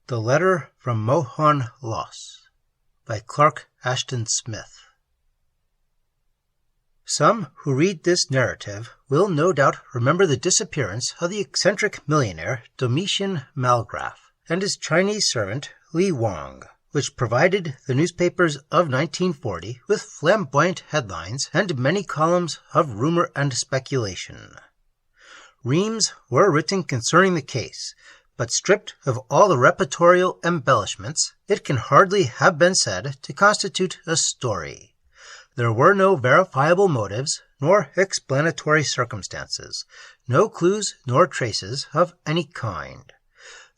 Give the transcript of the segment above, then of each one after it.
The Letter from Mohaun Los by Clark Ashton Smith. Some who read this narrative will no doubt remember the disappearance of the eccentric millionaire Domitian Malgraf and his Chinese servant Li Wang, which provided the newspapers of 1940 with flamboyant headlines and many columns of rumor and speculation. Reams were written concerning the case, but stripped of all the reportorial embellishments, it can hardly have been said to constitute a story. There were no verifiable motives, nor explanatory circumstances, no clues nor traces of any kind.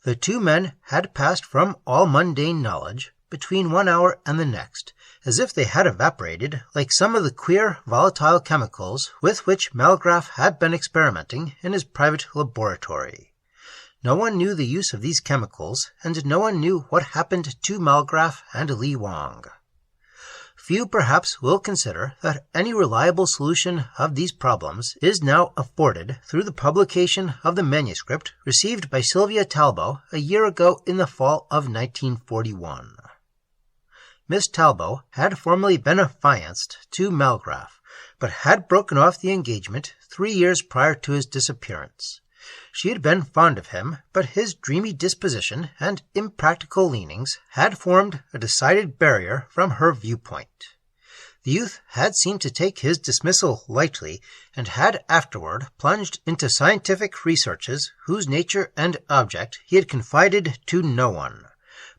The two men had passed from all mundane knowledge between 1 hour and the next, as if they had evaporated like some of the queer, volatile chemicals with which Malgraf had been experimenting in his private laboratory. No one knew the use of these chemicals, and no one knew what happened to Malgraf and Li Wang. Few perhaps will consider that any reliable solution of these problems is now afforded through the publication of the manuscript received by Sylvia Talbot a year ago in the fall of 1941. Miss Talbot had formerly been affianced to Malgraf, but had broken off the engagement 3 years prior to his disappearance. She had been fond of him, but his dreamy disposition and impractical leanings had formed a decided barrier from her viewpoint. The youth had seemed to take his dismissal lightly, and had afterward plunged into scientific researches whose nature and object he had confided to no one.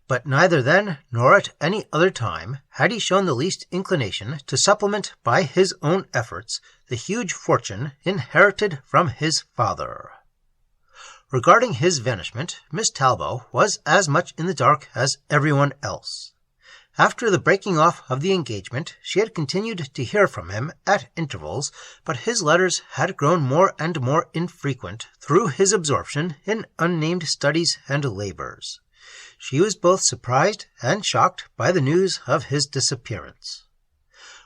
But neither then nor at any other time had he shown the least inclination to supplement by his own efforts the huge fortune inherited from his father. Regarding his vanishment, Miss Talbot was as much in the dark as everyone else. After the breaking off of the engagement, she had continued to hear from him at intervals, but his letters had grown more and more infrequent through his absorption in unnamed studies and labors. She was both surprised and shocked by the news of his disappearance.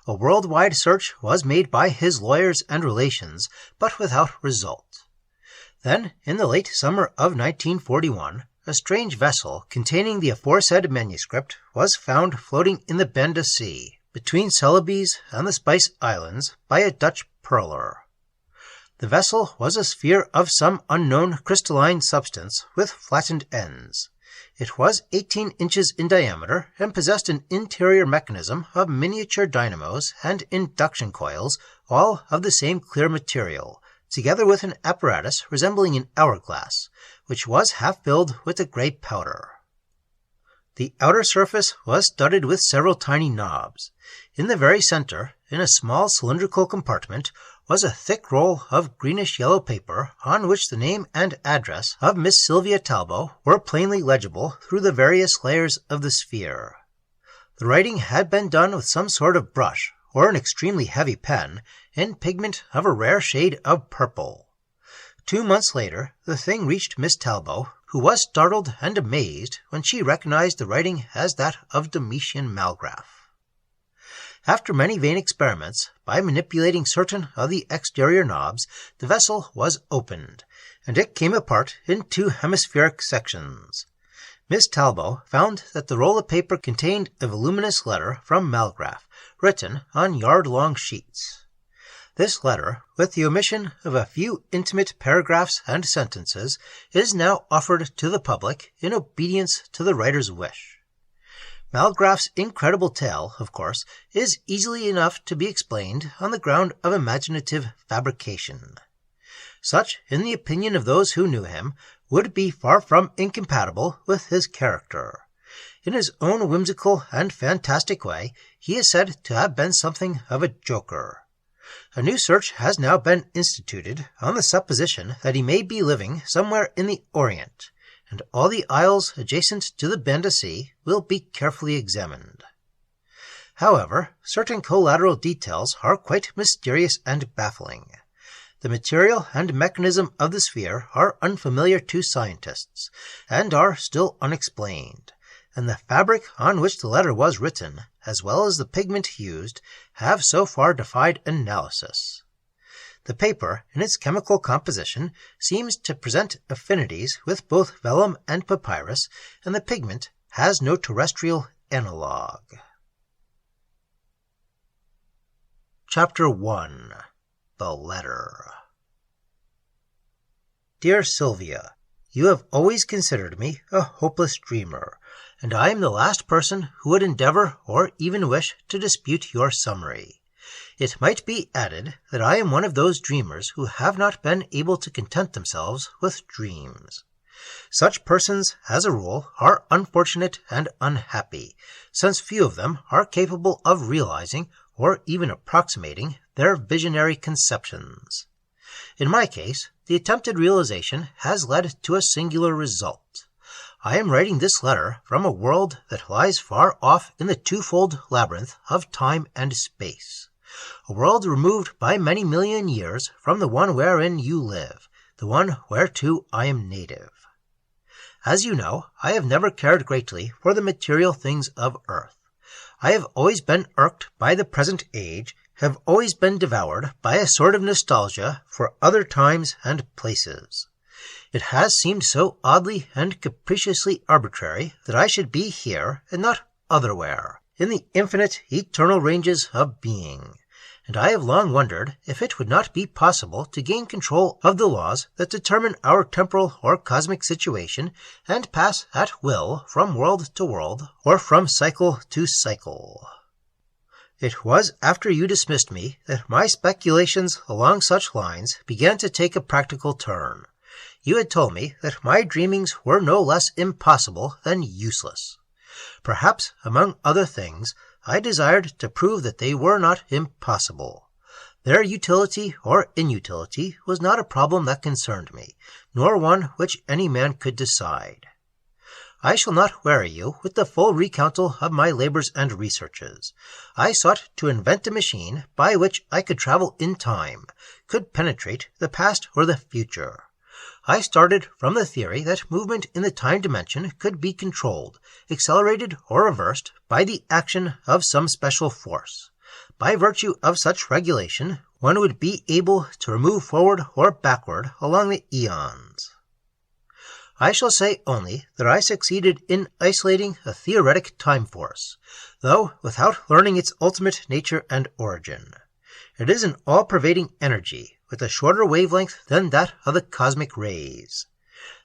A worldwide search was made by his lawyers and relations, but without result. Then, in the late summer of 1941, a strange vessel containing the aforesaid manuscript was found floating in the Banda Sea, between Celebes and the Spice Islands, by a Dutch pearler. The vessel was a sphere of some unknown crystalline substance with flattened ends. It was 18 inches in diameter and possessed an interior mechanism of miniature dynamos and induction coils, all of the same clear material, together with an apparatus resembling an hourglass, which was half filled with a grey powder. The outer surface was studded with several tiny knobs. In the very center, in a small cylindrical compartment, was a thick roll of greenish-yellow paper on which the name and address of Miss Sylvia Talbot were plainly legible through the various layers of the sphere. The writing had been done with some sort of brush, or an extremely heavy pen, in pigment of a rare shade of purple. 2 months later, the thing reached Miss Talbot, who was startled and amazed when she recognized the writing as that of Domitian Malgraf. After many vain experiments, by manipulating certain of the exterior knobs, the vessel was opened, and it came apart in 2 hemispheric sections. Miss Talbot found that the roll of paper contained a voluminous letter from Malgraf, written on yard-long sheets. This letter, with the omission of a few intimate paragraphs and sentences, is now offered to the public in obedience to the writer's wish. Malgraf's incredible tale, of course, is easily enough to be explained on the ground of imaginative fabrication. Such, in the opinion of those who knew him, would be far from incompatible with his character. In his own whimsical and fantastic way, he is said to have been something of a joker. A new search has now been instituted on the supposition that he may be living somewhere in the Orient, and all the isles adjacent to the Banda Sea will be carefully examined. However, certain collateral details are quite mysterious and baffling. The material and mechanism of the sphere are unfamiliar to scientists, and are still unexplained, and the fabric on which the letter was written, as well as the pigment used, have so far defied analysis. The paper, in its chemical composition, seems to present affinities with both vellum and papyrus, and the pigment has no terrestrial analog. Chapter 1. The Letter. Dear Sylvia, you have always considered me a hopeless dreamer, and I am the last person who would endeavor or even wish to dispute your summary. It might be added that I am one of those dreamers who have not been able to content themselves with dreams. Such persons, as a rule, are unfortunate and unhappy, since few of them are capable of realizing or even approximating their visionary conceptions. In my case, the attempted realization has led to a singular result. I am writing this letter from a world that lies far off in the twofold labyrinth of time and space. A world removed by many million years from the one wherein you live, the one whereto I am native. As you know, I have never cared greatly for the material things of earth. I have always been irked by the present age, have always been devoured by a sort of nostalgia for other times and places. It has seemed so oddly and capriciously arbitrary that I should be here and not otherwhere, in the infinite eternal ranges of being. And I have long wondered if it would not be possible to gain control of the laws that determine our temporal or cosmic situation and pass at will from world to world or from cycle to cycle. It was after you dismissed me that my speculations along such lines began to take a practical turn. You had told me that my dreamings were no less impossible than useless. Perhaps, among other things, I desired to prove that they were not impossible. Their utility or inutility was not a problem that concerned me, nor one which any man could decide. I shall not weary you with the full recountal of my labors and researches. I sought to invent a machine by which I could travel in time, could penetrate the past or the future. I started from the theory that movement in the time dimension could be controlled, accelerated or reversed by the action of some special force. By virtue of such regulation, one would be able to move forward or backward along the eons. I shall say only that I succeeded in isolating a theoretic time force, though without learning its ultimate nature and origin. It is an all-pervading energy, with a shorter wavelength than that of the cosmic rays.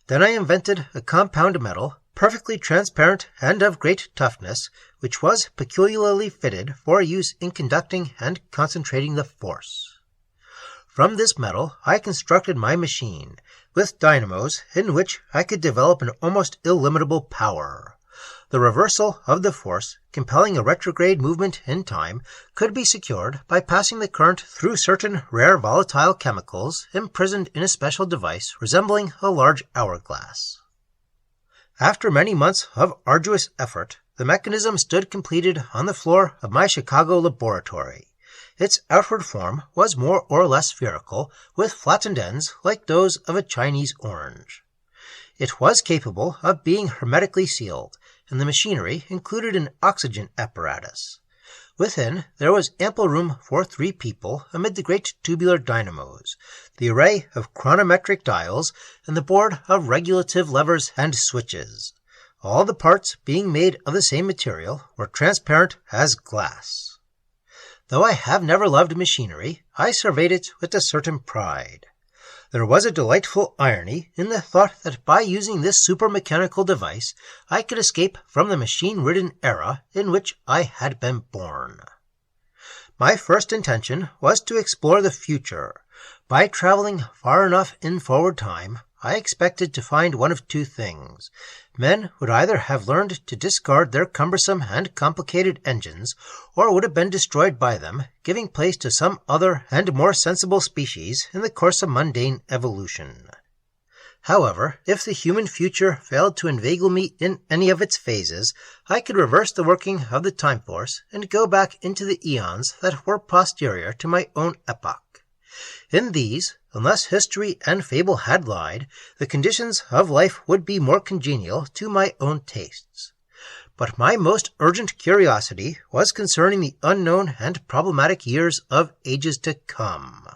Then I invented a compound metal, perfectly transparent and of great toughness, which was peculiarly fitted for use in conducting and concentrating the force. From this metal I constructed my machine, with dynamos in which I could develop an almost illimitable power. The reversal of the force, compelling a retrograde movement in time, could be secured by passing the current through certain rare volatile chemicals imprisoned in a special device resembling a large hourglass. After many months of arduous effort, the mechanism stood completed on the floor of my Chicago laboratory. Its outward form was more or less spherical, with flattened ends like those of a Chinese orange. It was capable of being hermetically sealed, and the machinery included an oxygen apparatus. Within, there was ample room for 3 people amid the great tubular dynamos, the array of chronometric dials, and the board of regulative levers and switches. All the parts, being made of the same material, were transparent as glass. Though I have never loved machinery, I surveyed it with a certain pride. There was a delightful irony in the thought that by using this super-mechanical device, I could escape from the machine-ridden era in which I had been born. My first intention was to explore the future. By traveling far enough in forward time, I expected to find one of 2 things. Men would either have learned to discard their cumbersome and complicated engines, or would have been destroyed by them, giving place to some other and more sensible species in the course of mundane evolution. However, if the human future failed to inveigle me in any of its phases, I could reverse the working of the time force and go back into the eons that were posterior to my own epoch. In these, unless history and fable had lied, the conditions of life would be more congenial to my own tastes. But my most urgent curiosity was concerning the unknown and problematic years of ages to come.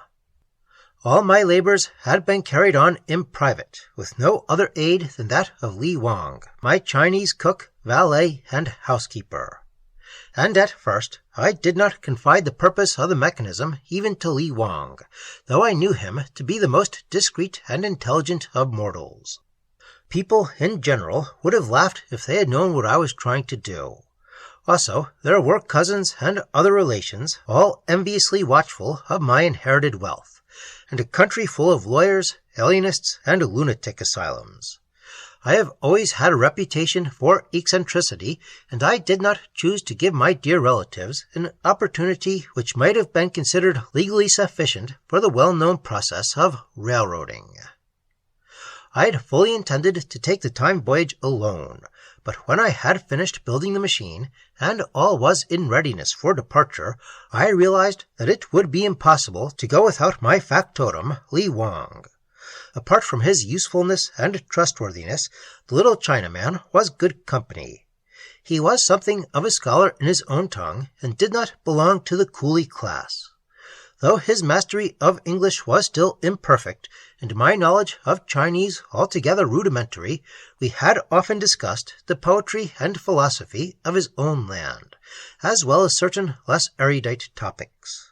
All my labors had been carried on in private, with no other aid than that of Li Wang, my Chinese cook, valet, and housekeeper. And at first I did not confide the purpose of the mechanism even to Li Wang, though I knew him to be the most discreet and intelligent of mortals. People in general would have laughed if they had known what I was trying to do. Also, there were cousins and other relations, all enviously watchful of my inherited wealth, and a country full of lawyers, alienists, and lunatic asylums. I have always had a reputation for eccentricity, and I did not choose to give my dear relatives an opportunity which might have been considered legally sufficient for the well-known process of railroading. I had fully intended to take the time voyage alone, but when I had finished building the machine, and all was in readiness for departure, I realized that it would be impossible to go without my factotum, Li Wang. Apart from his usefulness and trustworthiness, the little Chinaman was good company. He was something of a scholar in his own tongue, and did not belong to the coolie class. Though his mastery of English was still imperfect, and my knowledge of Chinese altogether rudimentary, we had often discussed the poetry and philosophy of his own land, as well as certain less erudite topics.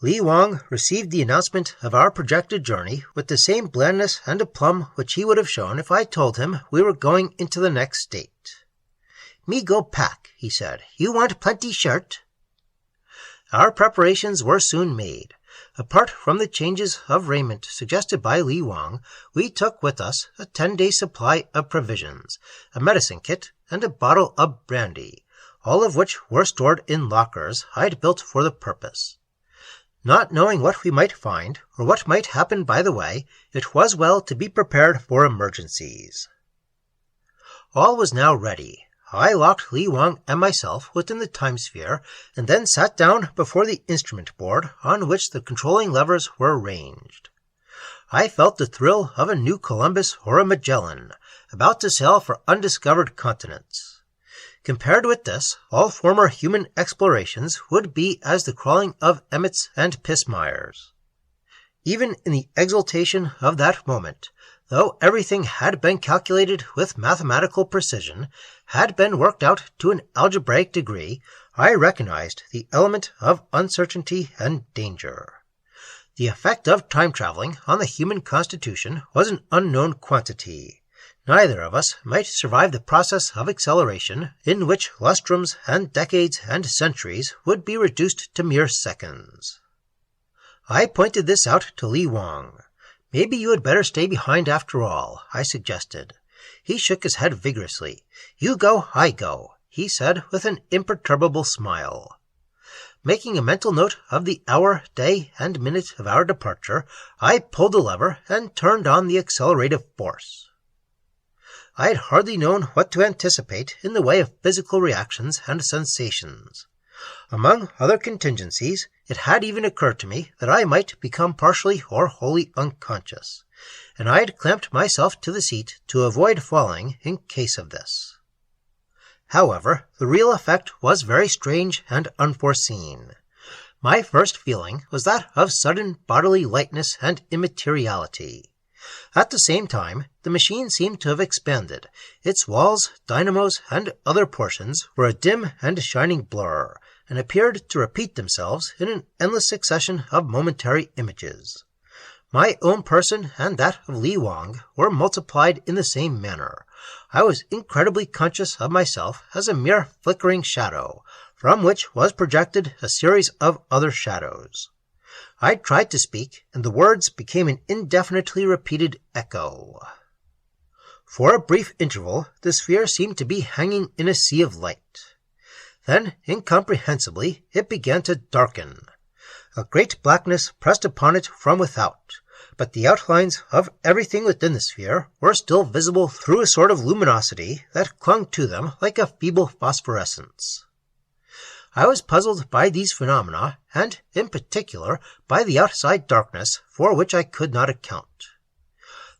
Li Wang received the announcement of our projected journey with the same blandness and aplomb which he would have shown if I told him we were going into the next state. "Me go pack," he said. "You want plenty shirt?" Our preparations were soon made. Apart from the changes of raiment suggested by Li Wang, we took with us a 10-day supply of provisions, a medicine kit, and a bottle of brandy, all of which were stored in lockers I had built for the purpose. Not knowing what we might find, or what might happen by the way, it was well to be prepared for emergencies. All was now ready. I locked Li Wang and myself within the time sphere, and then sat down before the instrument board on which the controlling levers were arranged. I felt the thrill of a new Columbus or a Magellan, about to sail for undiscovered continents. Compared with this, all former human explorations would be as the crawling of emmets and pismires. Even in the exultation of that moment, though everything had been calculated with mathematical precision, had been worked out to an algebraic degree, I recognized the element of uncertainty and danger. The effect of time traveling on the human constitution was an unknown quantity. Neither of us might survive the process of acceleration, in which lustrums and decades and centuries would be reduced to mere seconds. I pointed this out to Li Wang. "Maybe you had better stay behind after all," I suggested. He shook his head vigorously. "You go, I go," he said with an imperturbable smile. Making a mental note of the hour, day, and minute of our departure, I pulled the lever and turned on the accelerative force. I had hardly known what to anticipate in the way of physical reactions and sensations. Among other contingencies, it had even occurred to me that I might become partially or wholly unconscious, and I had clamped myself to the seat to avoid falling in case of this. However, the real effect was very strange and unforeseen. My first feeling was that of sudden bodily lightness and immateriality. At the same time, the machine seemed to have expanded. Its walls, dynamos, and other portions were a dim and shining blur, and appeared to repeat themselves in an endless succession of momentary images. My own person and that of Li Wang were multiplied in the same manner. I was incredibly conscious of myself as a mere flickering shadow, from which was projected a series of other shadows. I tried to speak, and the words became an indefinitely repeated echo. For a brief interval, the sphere seemed to be hanging in a sea of light. Then, incomprehensibly, it began to darken. A great blackness pressed upon it from without, but the outlines of everything within the sphere were still visible through a sort of luminosity that clung to them like a feeble phosphorescence. I was puzzled by these phenomena, and, in particular, by the outside darkness, for which I could not account.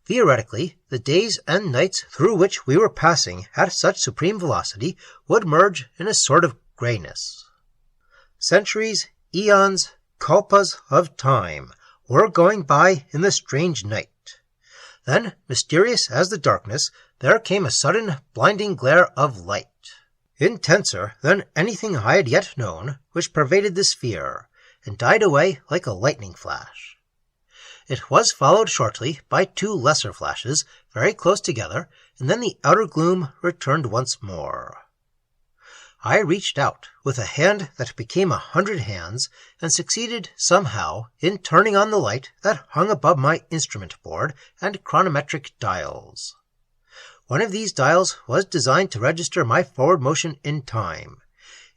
Theoretically, the days and nights through which we were passing at such supreme velocity would merge in a sort of grayness. Centuries, eons, kalpas of time were going by in the strange night. Then, mysterious as the darkness, there came a sudden, blinding glare of light, intenser than anything I had yet known, which pervaded the sphere, and died away like a lightning flash. It was followed shortly by 2 lesser flashes, very close together, and then the outer gloom returned once more. I reached out with a hand that became 100 hands, and succeeded somehow in turning on the light that hung above my instrument board and chronometric dials. One of these dials was designed to register my forward motion in time.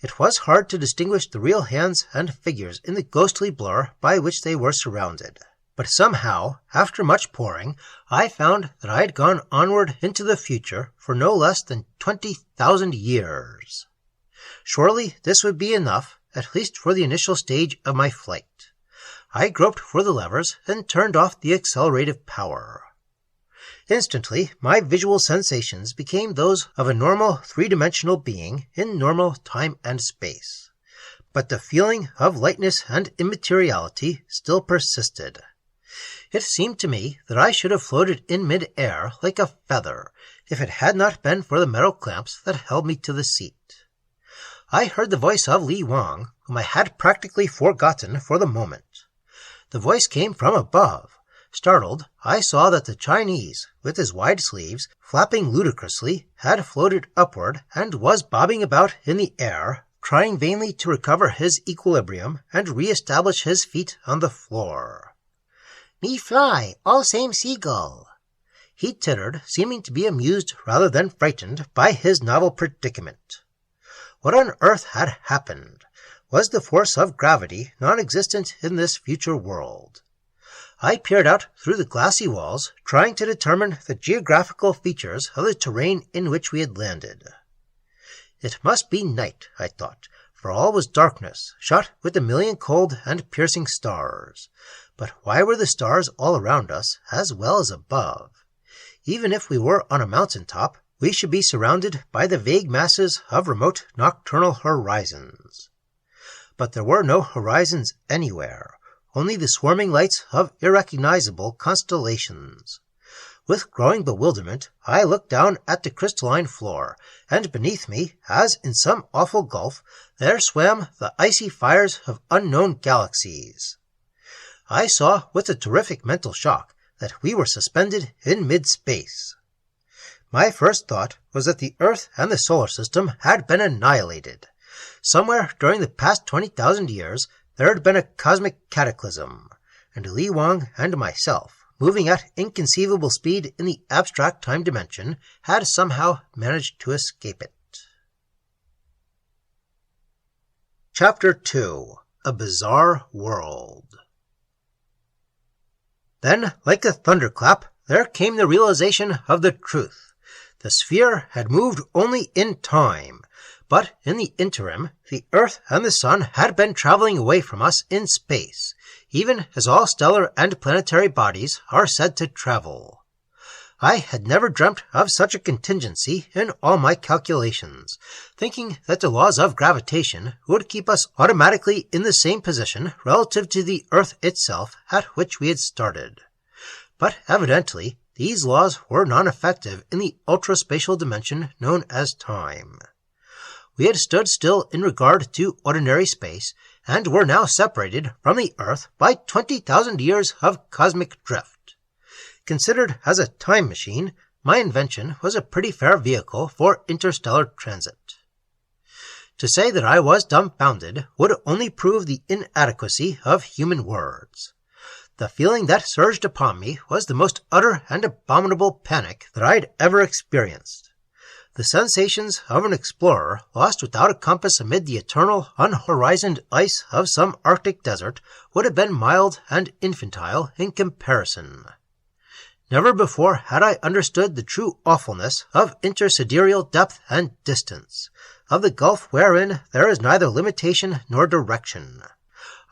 It was hard to distinguish the real hands and figures in the ghostly blur by which they were surrounded. But somehow, after much poring, I found that I had gone onward into the future for no less than 20,000 years. Surely this would be enough, at least for the initial stage of my flight. I groped for the levers and turned off the accelerative power. Instantly, my visual sensations became those of a normal 3-dimensional being in normal time and space. But the feeling of lightness and immateriality still persisted. It seemed to me that I should have floated in mid-air like a feather if it had not been for the metal clamps that held me to the seat. I heard the voice of Li Wang, whom I had practically forgotten for the moment. The voice came from above. Startled, I saw that the Chinese, with his wide sleeves, flapping ludicrously, had floated upward and was bobbing about in the air, trying vainly to recover his equilibrium and re-establish his feet on the floor. "Me fly, all same seagull," he tittered, seeming to be amused rather than frightened by his novel predicament. What on earth had happened? Was the force of gravity non-existent in this future world? I peered out through the glassy walls, trying to determine the geographical features of the terrain in which we had landed. It must be night, I thought, for all was darkness, shot with a million cold and piercing stars. But why were the stars all around us, as well as above? Even if we were on a mountain top, we should be surrounded by the vague masses of remote nocturnal horizons. But there were no horizons anywhere, only the swarming lights of irrecognizable constellations. With growing bewilderment, I looked down at the crystalline floor, and beneath me, as in some awful gulf, there swam the icy fires of unknown galaxies. I saw with a terrific mental shock that we were suspended in mid-space. My first thought was that the Earth and the solar system had been annihilated. Somewhere during the past 20,000 years, there had been a cosmic cataclysm, and Li Wang and myself, moving at inconceivable speed in the abstract time dimension, had somehow managed to escape it. Chapter 2. A Bizarre World. Then, like a thunderclap, there came the realization of the truth. The sphere had moved only in time, but in the interim, the Earth and the Sun had been traveling away from us in space, even as all stellar and planetary bodies are said to travel. I had never dreamt of such a contingency in all my calculations, thinking that the laws of gravitation would keep us automatically in the same position relative to the Earth itself at which we had started. But evidently, these laws were non-effective in the ultraspatial dimension known as time. We had stood still in regard to ordinary space, and were now separated from the Earth by 20,000 years of cosmic drift. Considered as a time machine, my invention was a pretty fair vehicle for interstellar transit. To say that I was dumbfounded would only prove the inadequacy of human words. The feeling that surged upon me was the most utter and abominable panic that I had ever experienced. The sensations of an explorer lost without a compass amid the eternal, unhorizoned ice of some Arctic desert would have been mild and infantile in comparison. Never before had I understood the true awfulness of intersidereal depth and distance, of the gulf wherein there is neither limitation nor direction.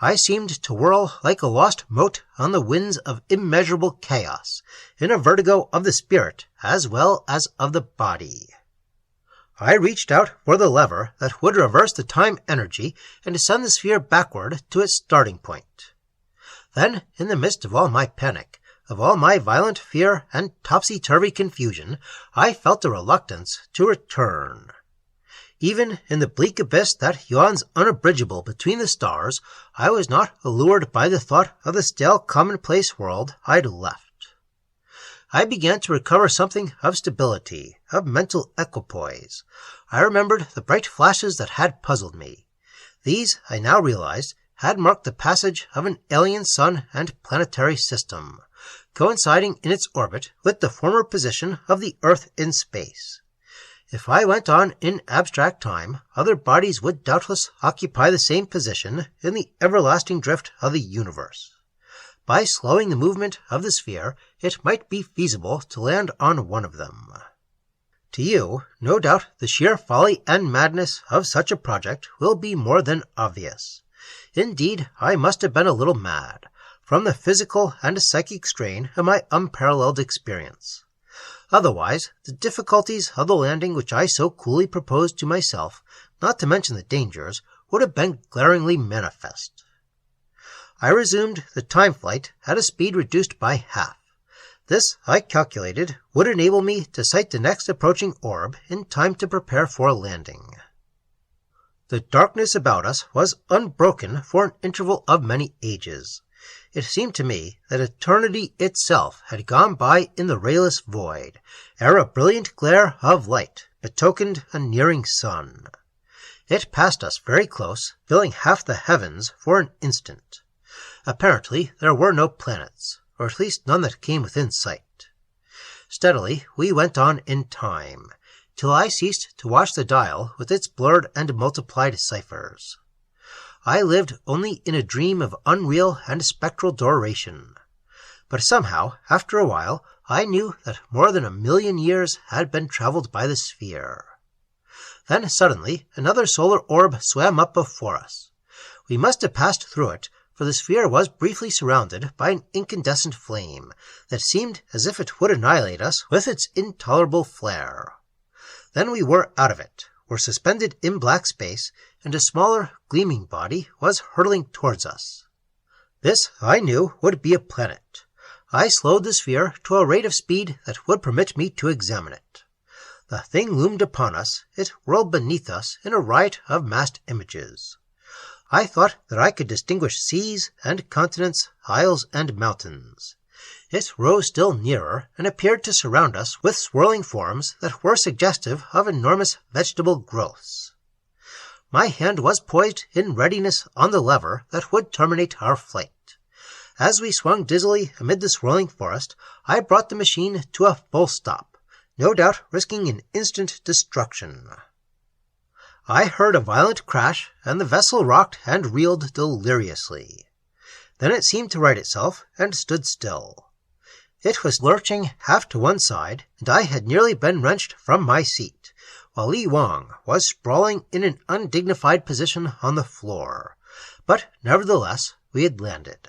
I seemed to whirl like a lost mote on the winds of immeasurable chaos, in a vertigo of the spirit as well as of the body. I reached out for the lever that would reverse the time energy and send the sphere backward to its starting point. Then, in the midst of all my panic, of all my violent fear and topsy-turvy confusion, I felt a reluctance to return. Even in the bleak abyss that yawns unabridgeable between the stars, I was not allured by the thought of the stale commonplace world I'd left. I began to recover something of stability, of mental equipoise. I remembered the bright flashes that had puzzled me. These, I now realized, had marked the passage of an alien sun and planetary system, coinciding in its orbit with the former position of the Earth in space. If I went on in abstract time, other bodies would doubtless occupy the same position in the everlasting drift of the universe. By slowing the movement of the sphere, it might be feasible to land on one of them. To you, no doubt, the sheer folly and madness of such a project will be more than obvious. Indeed, I must have been a little mad, from the physical and psychic strain of my unparalleled experience. Otherwise, the difficulties of the landing which I so coolly proposed to myself, not to mention the dangers, would have been glaringly manifest. I resumed the time flight at a speed reduced by half. This, I calculated, would enable me to sight the next approaching orb in time to prepare for landing. The darkness about us was unbroken for an interval of many ages. It seemed to me that eternity itself had gone by in the rayless void, ere a brilliant glare of light betokened a nearing sun. It passed us very close, filling half the heavens for an instant. Apparently there were no planets, or at least none that came within sight. Steadily we went on in time, till I ceased to watch the dial with its blurred and multiplied ciphers. I lived only in a dream of unreal and spectral duration. But somehow, after a while, I knew that more than 1,000,000 years had been traveled by the sphere. Then suddenly another solar orb swam up before us. We must have passed through it, for the sphere was briefly surrounded by an incandescent flame that seemed as if it would annihilate us with its intolerable flare. Then we were out of it, were suspended in black space, and a smaller, gleaming body was hurtling towards us. This, I knew, would be a planet. I slowed the sphere to a rate of speed that would permit me to examine it. The thing loomed upon us, it whirled beneath us in a riot of massed images. I thought that I could distinguish seas and continents, isles and mountains. It rose still nearer and appeared to surround us with swirling forms that were suggestive of enormous vegetable growths. My hand was poised in readiness on the lever that would terminate our flight. As we swung dizzily amid the swirling forest, I brought the machine to a full stop, no doubt risking an instant destruction. I heard a violent crash, and the vessel rocked and reeled deliriously. Then it seemed to right itself and stood still. It was lurching half to one side, and I had nearly been wrenched from my seat, while Li Wang was sprawling in an undignified position on the floor. But nevertheless, we had landed.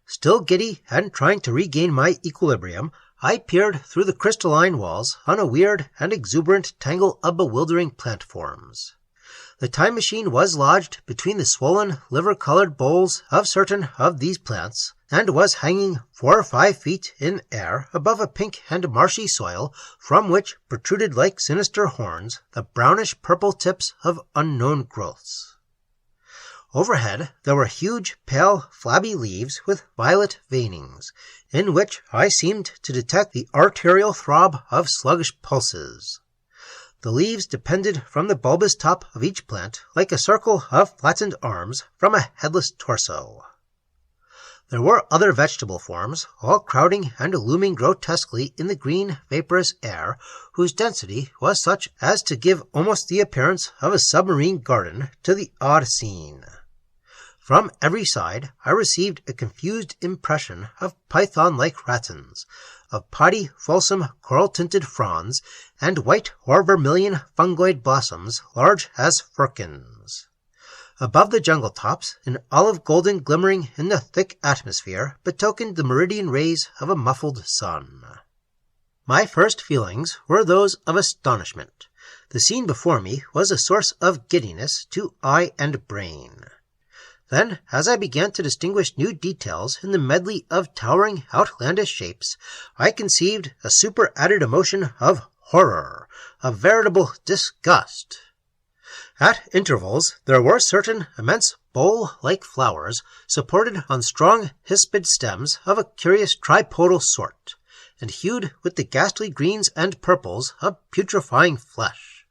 Still giddy and trying to regain my equilibrium, I peered through the crystalline walls on a weird and exuberant tangle of bewildering plant forms. The time machine was lodged between the swollen, liver-colored bowls of certain of these plants, and was hanging 4 or 5 feet in air above a pink and marshy soil from which protruded like sinister horns the brownish-purple tips of unknown growths. Overhead there were huge, pale, flabby leaves with violet veinings, in which I seemed to detect the arterial throb of sluggish pulses. The leaves depended from the bulbous top of each plant like a circle of flattened arms from a headless torso. There were other vegetable forms, all crowding and looming grotesquely in the green, vaporous air, whose density was such as to give almost the appearance of a submarine garden to the odd scene. From every side I received a confused impression of python-like ratans, of potty, fulsome, coral-tinted fronds, and white or vermilion fungoid blossoms large as firkins. Above the jungle tops, an olive-golden glimmering in the thick atmosphere betokened the meridian rays of a muffled sun. My first feelings were those of astonishment. The scene before me was a source of giddiness to eye and brain. Then, as I began to distinguish new details in the medley of towering, outlandish shapes, I conceived a superadded emotion of horror, of veritable disgust. At intervals, there were certain immense bowl-like flowers supported on strong hispid stems of a curious tripodal sort, and hued with the ghastly greens and purples of putrefying flesh.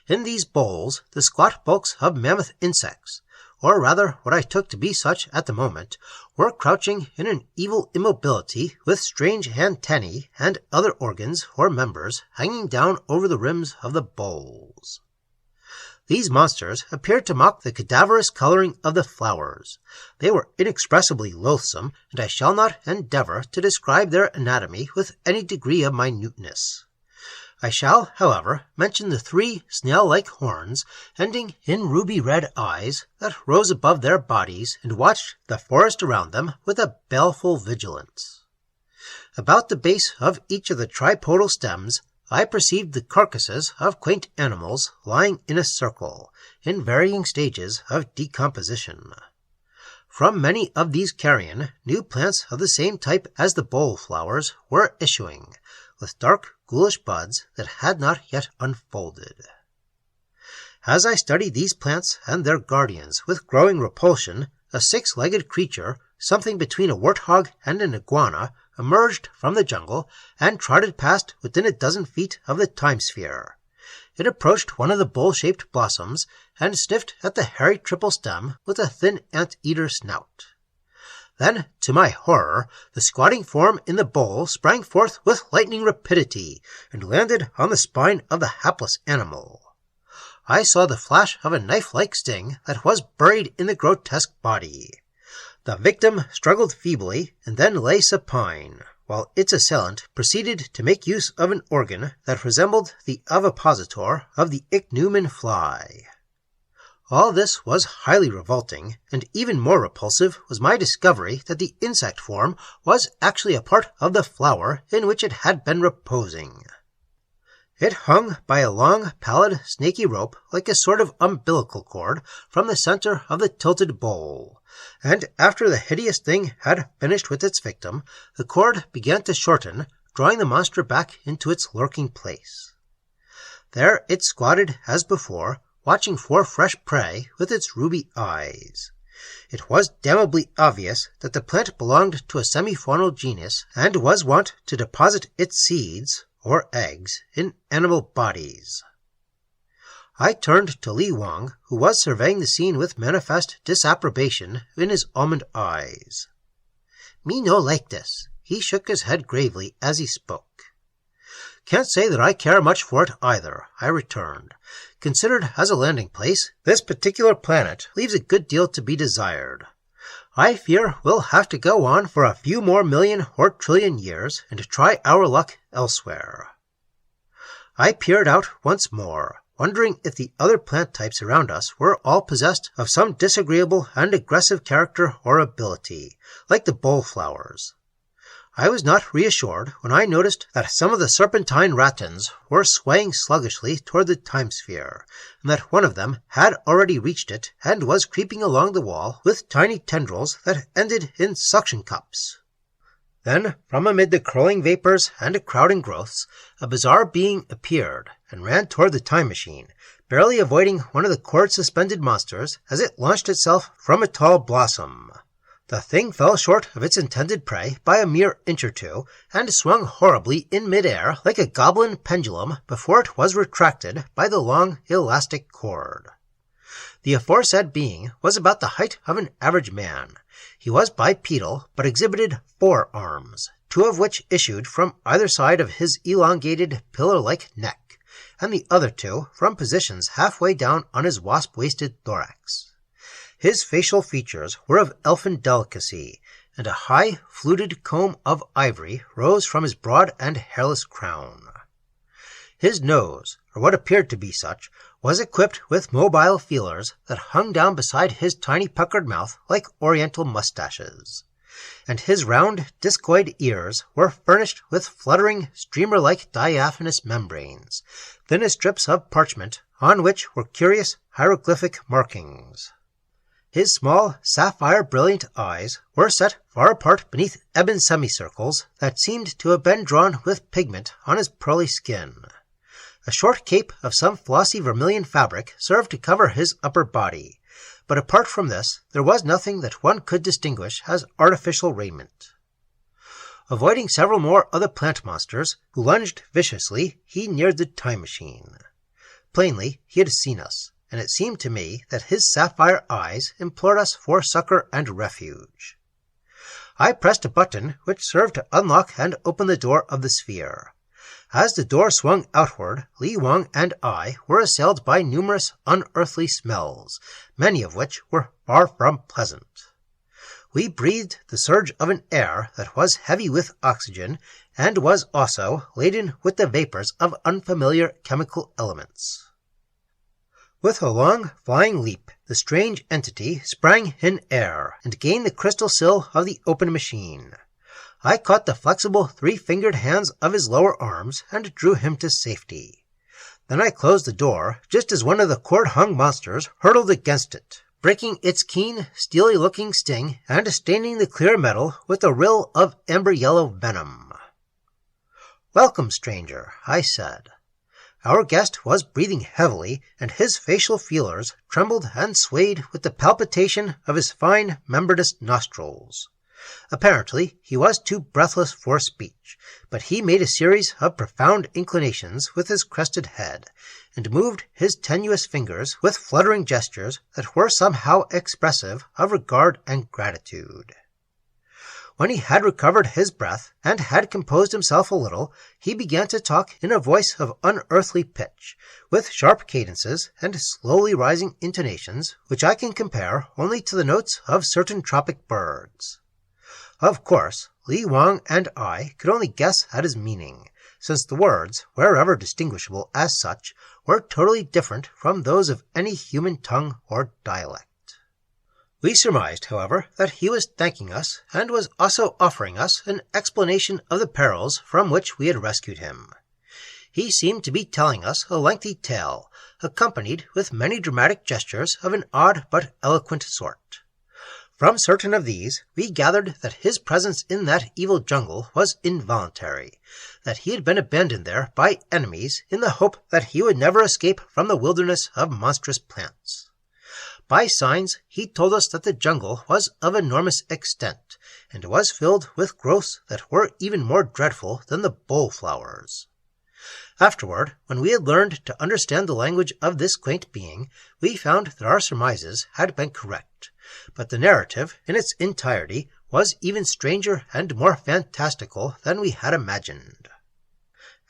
In these bowls, the squat bulks of mammoth insects, or rather what I took to be such at the moment, were crouching in an evil immobility with strange antennae and other organs or members hanging down over the rims of the bowls. These monsters appeared to mock the cadaverous coloring of the flowers. They were inexpressibly loathsome, and I shall not endeavor to describe their anatomy with any degree of minuteness. I shall, however, mention the 3 snail-like horns, ending in ruby-red eyes, that rose above their bodies and watched the forest around them with a baleful vigilance. About the base of each of the tripodal stems, I perceived the carcasses of quaint animals lying in a circle, in varying stages of decomposition. From many of these carrion, new plants of the same type as the bowl flowers were issuing, with dark, ghoulish buds that had not yet unfolded. As I studied these plants and their guardians with growing repulsion, a 6-legged creature, something between a warthog and an iguana, emerged from the jungle and trotted past within a dozen feet of the time-sphere. It approached one of the bowl-shaped blossoms and sniffed at the hairy triple stem with a thin ant-eater snout. Then, to my horror, the squatting form in the bowl sprang forth with lightning rapidity and landed on the spine of the hapless animal. I saw the flash of a knife-like sting that was buried in the grotesque body. The victim struggled feebly and then lay supine, while its assailant proceeded to make use of an organ that resembled the ovipositor of the ichneumon fly. All this was highly revolting, and even more repulsive was my discovery that the insect form was actually a part of the flower in which it had been reposing. It hung by a long, pallid, snaky rope like a sort of umbilical cord from the center of the tilted bowl, and after the hideous thing had finished with its victim, the cord began to shorten, drawing the monster back into its lurking place. There it squatted as before, watching for fresh prey with its ruby eyes. It was damnably obvious that the plant belonged to a semifaunal genus and was wont to deposit its seeds, or eggs, in animal bodies. I turned to Li Wang, who was surveying the scene with manifest disapprobation in his almond eyes. "Me no like this." He shook his head gravely as he spoke. "Can't say that I care much for it either," I returned. "Considered as a landing place, this particular planet leaves a good deal to be desired. I fear we'll have to go on for a few more million or trillion years and try our luck elsewhere." I peered out once more, wondering if the other plant types around us were all possessed of some disagreeable and aggressive character or ability, like the bowl flowers. I was not reassured when I noticed that some of the serpentine ratans were swaying sluggishly toward the time-sphere, and that one of them had already reached it and was creeping along the wall with tiny tendrils that ended in suction cups. Then, from amid the curling vapors and crowding growths, a bizarre being appeared and ran toward the time machine, barely avoiding one of the cord-suspended monsters as it launched itself from a tall blossom. The thing fell short of its intended prey by a mere inch or two, and swung horribly in midair like a goblin pendulum before it was retracted by the long, elastic cord. The aforesaid being was about the height of an average man. He was bipedal, but exhibited 4 arms, 2 of which issued from either side of his elongated, pillar-like neck, and the other 2 from positions halfway down on his wasp-waisted thorax. His facial features were of elfin delicacy, and a high, fluted comb of ivory rose from his broad and hairless crown. His nose, or what appeared to be such, was equipped with mobile feelers that hung down beside his tiny puckered mouth like oriental mustaches, and his round, discoid ears were furnished with fluttering, streamer-like diaphanous membranes, thin as strips of parchment, on which were curious hieroglyphic markings. His small, sapphire-brilliant eyes were set far apart beneath ebon semicircles that seemed to have been drawn with pigment on his pearly skin. A short cape of some flossy vermilion fabric served to cover his upper body, but apart from this, there was nothing that one could distinguish as artificial raiment. Avoiding several more of the plant monsters, who lunged viciously, he neared the time machine. Plainly, he had seen us, and it seemed to me that his sapphire eyes implored us for succor and refuge. I pressed a button which served to unlock and open the door of the sphere. As the door swung outward, Li Wang and I were assailed by numerous unearthly smells, many of which were far from pleasant. We breathed the surge of an air that was heavy with oxygen and was also laden with the vapors of unfamiliar chemical elements. With a long, flying leap, the strange entity sprang in air and gained the crystal sill of the open machine. I caught the flexible three-fingered hands of his lower arms and drew him to safety. Then I closed the door just as one of the cord-hung monsters hurtled against it, breaking its keen, steely-looking sting and staining the clear metal with a rill of amber-yellow venom. "Welcome, stranger," I said. Our guest was breathing heavily, and his facial feelers trembled and swayed with the palpitation of his fine, membranous nostrils. Apparently, he was too breathless for speech, but he made a series of profound inclinations with his crested head, and moved his tenuous fingers with fluttering gestures that were somehow expressive of regard and gratitude. When he had recovered his breath and had composed himself a little, he began to talk in a voice of unearthly pitch, with sharp cadences and slowly rising intonations, which I can compare only to the notes of certain tropic birds. Of course, Li Wang and I could only guess at his meaning, since the words, wherever distinguishable as such, were totally different from those of any human tongue or dialect. We surmised, however, that he was thanking us, and was also offering us an explanation of the perils from which we had rescued him. He seemed to be telling us a lengthy tale, accompanied with many dramatic gestures of an odd but eloquent sort. From certain of these, we gathered that his presence in that evil jungle was involuntary, that he had been abandoned there by enemies in the hope that he would never escape from the wilderness of monstrous plants. By signs, he told us that the jungle was of enormous extent, and was filled with growths that were even more dreadful than the bull-flowers. Afterward, when we had learned to understand the language of this quaint being, we found that our surmises had been correct, but the narrative, in its entirety, was even stranger and more fantastical than we had imagined.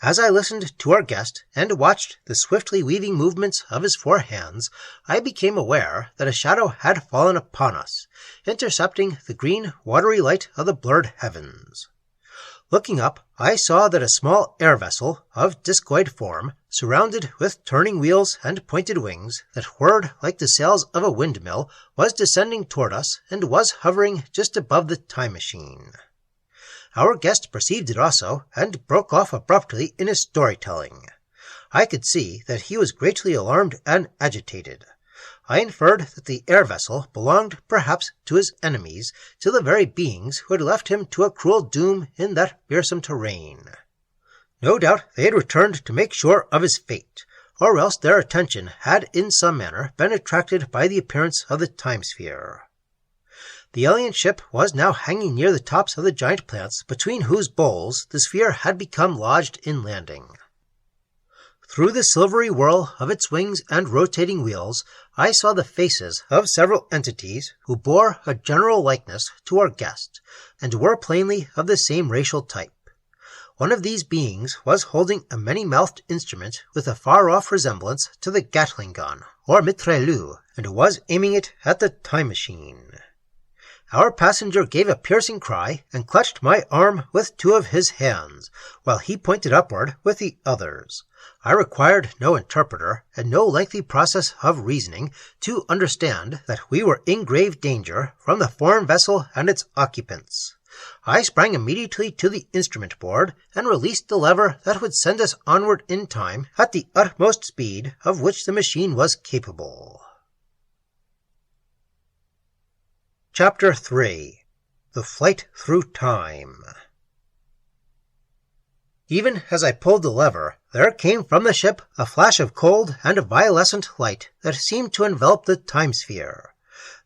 As I listened to our guest and watched the swiftly weaving movements of his four hands, I became aware that a shadow had fallen upon us, intercepting the green, watery light of the blurred heavens. Looking up, I saw that a small air vessel of discoid form, surrounded with turning wheels and pointed wings that whirred like the sails of a windmill, was descending toward us and was hovering just above the time machine. Our guest perceived it also, and broke off abruptly in his storytelling. I could see that he was greatly alarmed and agitated. I inferred that the air vessel belonged perhaps to his enemies, to the very beings who had left him to a cruel doom in that fearsome terrain. No doubt they had returned to make sure of his fate, or else their attention had in some manner been attracted by the appearance of the time-sphere. The alien ship was now hanging near the tops of the giant plants between whose boles the sphere had become lodged in landing. Through the silvery whirl of its wings and rotating wheels, I saw the faces of several entities who bore a general likeness to our guest, and were plainly of the same racial type. One of these beings was holding a many-mouthed instrument with a far-off resemblance to the Gatling gun, or mitrailleuse, and was aiming it at the time machine. Our passenger gave a piercing cry and clutched my arm with two of his hands, while he pointed upward with the others. I required no interpreter and no lengthy process of reasoning to understand that we were in grave danger from the foreign vessel and its occupants. I sprang immediately to the instrument board and released the lever that would send us onward in time at the utmost speed of which the machine was capable. Chapter 3. The Flight Through Time. Even as I pulled the lever, there came from the ship a flash of cold and violescent light that seemed to envelop the time-sphere.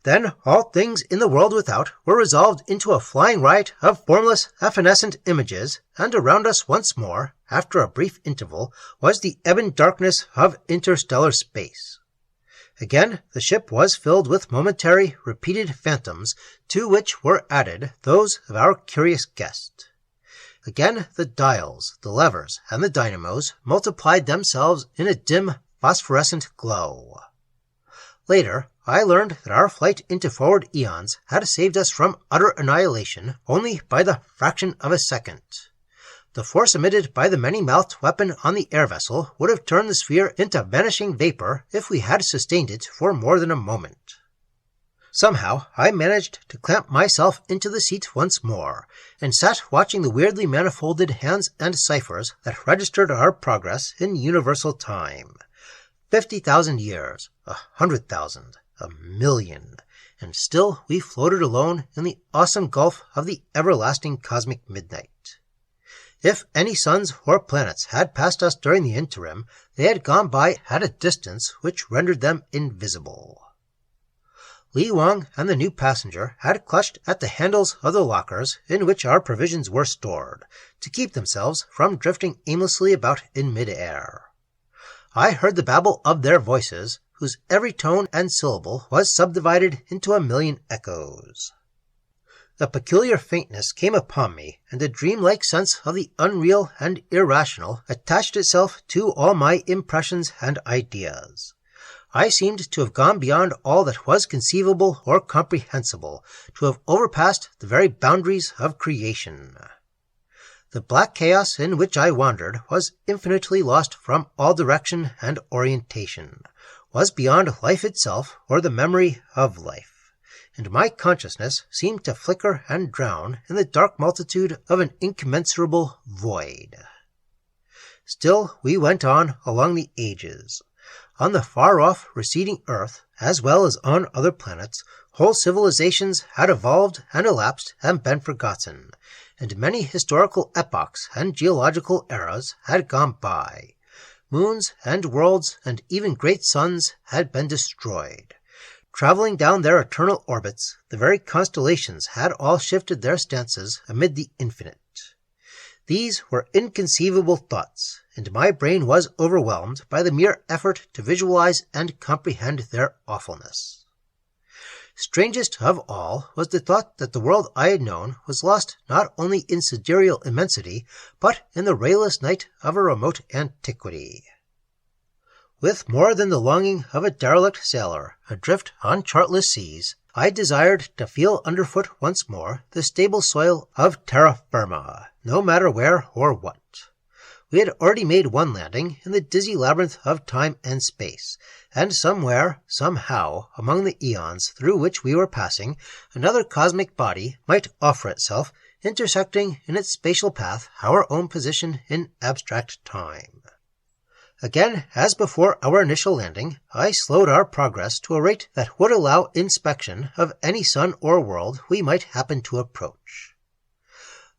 Then all things in the world without were resolved into a flying riot of formless, evanescent images, and around us once more, after a brief interval, was the ebon darkness of interstellar space. Again, the ship was filled with momentary, repeated phantoms, to which were added those of our curious guest. Again, the dials, the levers, and the dynamos multiplied themselves in a dim, phosphorescent glow. Later, I learned that our flight into forward eons had saved us from utter annihilation only by the fraction of a second. The force emitted by the many-mouthed weapon on the air vessel would have turned the sphere into vanishing vapor if we had sustained it for more than a moment. Somehow, I managed to clamp myself into the seat once more, and sat watching the weirdly manifolded hands and ciphers that registered our progress in universal time. 50,000 years, 100,000, 1,000,000, and still we floated alone in the awesome gulf of the everlasting cosmic midnight. If any suns or planets had passed us during the interim, they had gone by at a distance which rendered them invisible. Li Wang and the new passenger had clutched at the handles of the lockers in which our provisions were stored, to keep themselves from drifting aimlessly about in mid-air. I heard the babble of their voices, whose every tone and syllable was subdivided into 1,000,000 echoes. A peculiar faintness came upon me, and a dreamlike sense of the unreal and irrational attached itself to all my impressions and ideas. I seemed to have gone beyond all that was conceivable or comprehensible, to have overpassed the very boundaries of creation. The black chaos in which I wandered was infinitely lost from all direction and orientation, was beyond life itself or the memory of life, and my consciousness seemed to flicker and drown in the dark multitude of an incommensurable void. Still we went on along the ages. On the far-off receding Earth, as well as on other planets, whole civilizations had evolved and elapsed and been forgotten, and many historical epochs and geological eras had gone by. Moons and worlds and even great suns had been destroyed. Traveling down their eternal orbits, the very constellations had all shifted their stances amid the infinite. These were inconceivable thoughts, and my brain was overwhelmed by the mere effort to visualize and comprehend their awfulness. Strangest of all was the thought that the world I had known was lost not only in sidereal immensity, but in the rayless night of a remote antiquity. With more than the longing of a derelict sailor adrift on chartless seas, I desired to feel underfoot once more the stable soil of terra firma, no matter where or what. We had already made one landing in the dizzy labyrinth of time and space, and somewhere, somehow, among the eons through which we were passing, another cosmic body might offer itself, intersecting in its spatial path our own position in abstract time. Again, as before our initial landing, I slowed our progress to a rate that would allow inspection of any sun or world we might happen to approach.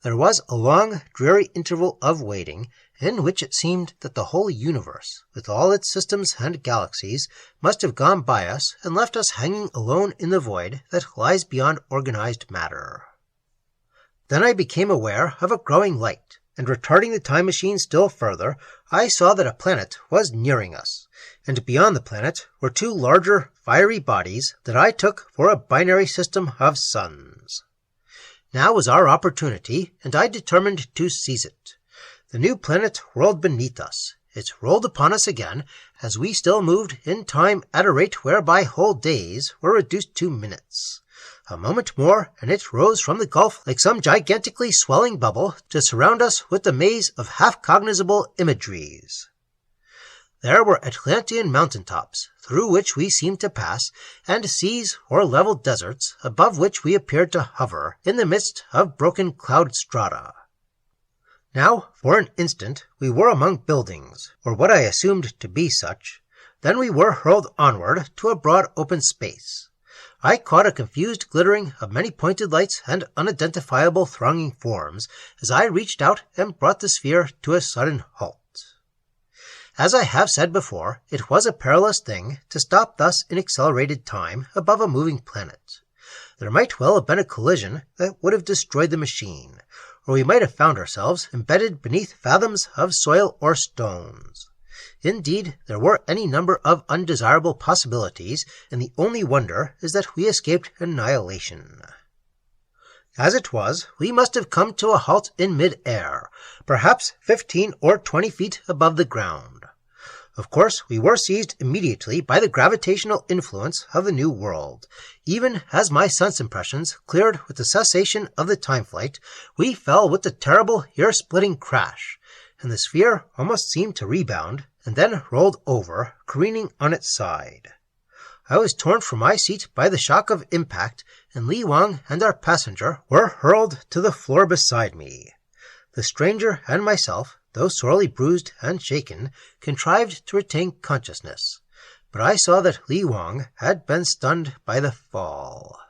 There was a long, dreary interval of waiting, in which it seemed that the whole universe, with all its systems and galaxies, must have gone by us and left us hanging alone in the void that lies beyond organized matter. Then I became aware of a growing light, and retarding the time machine still further, I saw that a planet was nearing us, and beyond the planet were two larger, fiery bodies that I took for a binary system of suns. Now was our opportunity, and I determined to seize it. The new planet whirled beneath us. It rolled upon us again, as we still moved in time at a rate whereby whole days were reduced to minutes. A moment more, and it rose from the gulf like some gigantically swelling bubble to surround us with the maze of half-cognizable imageries. There were Atlantean mountain-tops, through which we seemed to pass, and seas or level deserts, above which we appeared to hover, in the midst of broken cloud strata. Now, for an instant, we were among buildings, or what I assumed to be such. Then we were hurled onward to a broad open space. I caught a confused glittering of many pointed lights and unidentifiable thronging forms as I reached out and brought the sphere to a sudden halt. As I have said before, it was a perilous thing to stop thus in accelerated time above a moving planet. There might well have been a collision that would have destroyed the machine, or we might have found ourselves embedded beneath fathoms of soil or stones. Indeed, there were any number of undesirable possibilities, and the only wonder is that we escaped annihilation. As it was, we must have come to a halt in mid-air, perhaps 15 or 20 feet above the ground. Of course, we were seized immediately by the gravitational influence of the new world. Even as my sense impressions cleared with the cessation of the time flight, we fell with a terrible ear-splitting crash, and the sphere almost seemed to rebound and then rolled over, careening on its side. I was torn from my seat by the shock of impact, and Li Wang and our passenger were hurled to the floor beside me. The stranger and myself, though sorely bruised and shaken, contrived to retain consciousness, but I saw that Li Wang had been stunned by the fall.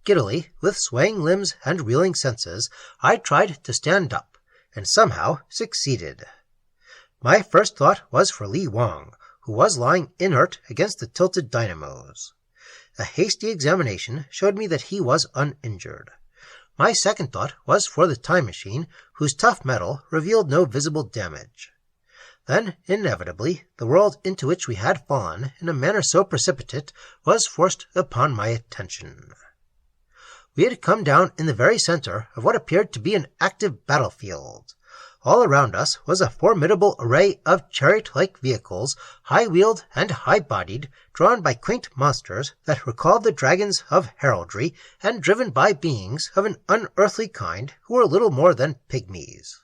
Giddily, with swaying limbs and reeling senses, I tried to stand up, and somehow succeeded. My first thought was for Li Wang, who was lying inert against the tilted dynamos. A hasty examination showed me that he was uninjured. My second thought was for the time machine, whose tough metal revealed no visible damage. Then, inevitably, the world into which we had fallen in a manner so precipitate was forced upon my attention. We had come down in the very center of what appeared to be an active battlefield. All around us was a formidable array of chariot-like vehicles, high-wheeled and high-bodied, drawn by quaint monsters that recalled the dragons of heraldry, and driven by beings of an unearthly kind who were little more than pygmies.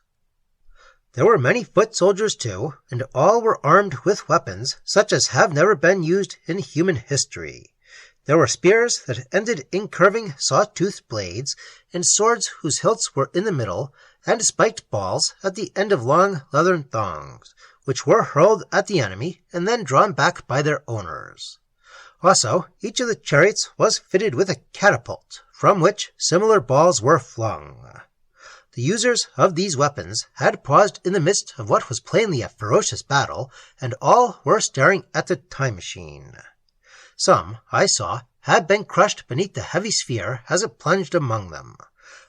There were many foot soldiers, too, and all were armed with weapons such as have never been used in human history. There were spears that ended in curving saw-toothed blades, and swords whose hilts were in the middle, and spiked balls at the end of long leathern thongs, which were hurled at the enemy and then drawn back by their owners. Also, each of the chariots was fitted with a catapult, from which similar balls were flung. The users of these weapons had paused in the midst of what was plainly a ferocious battle, and all were staring at the time machine. Some, I saw, had been crushed beneath the heavy sphere as it plunged among them.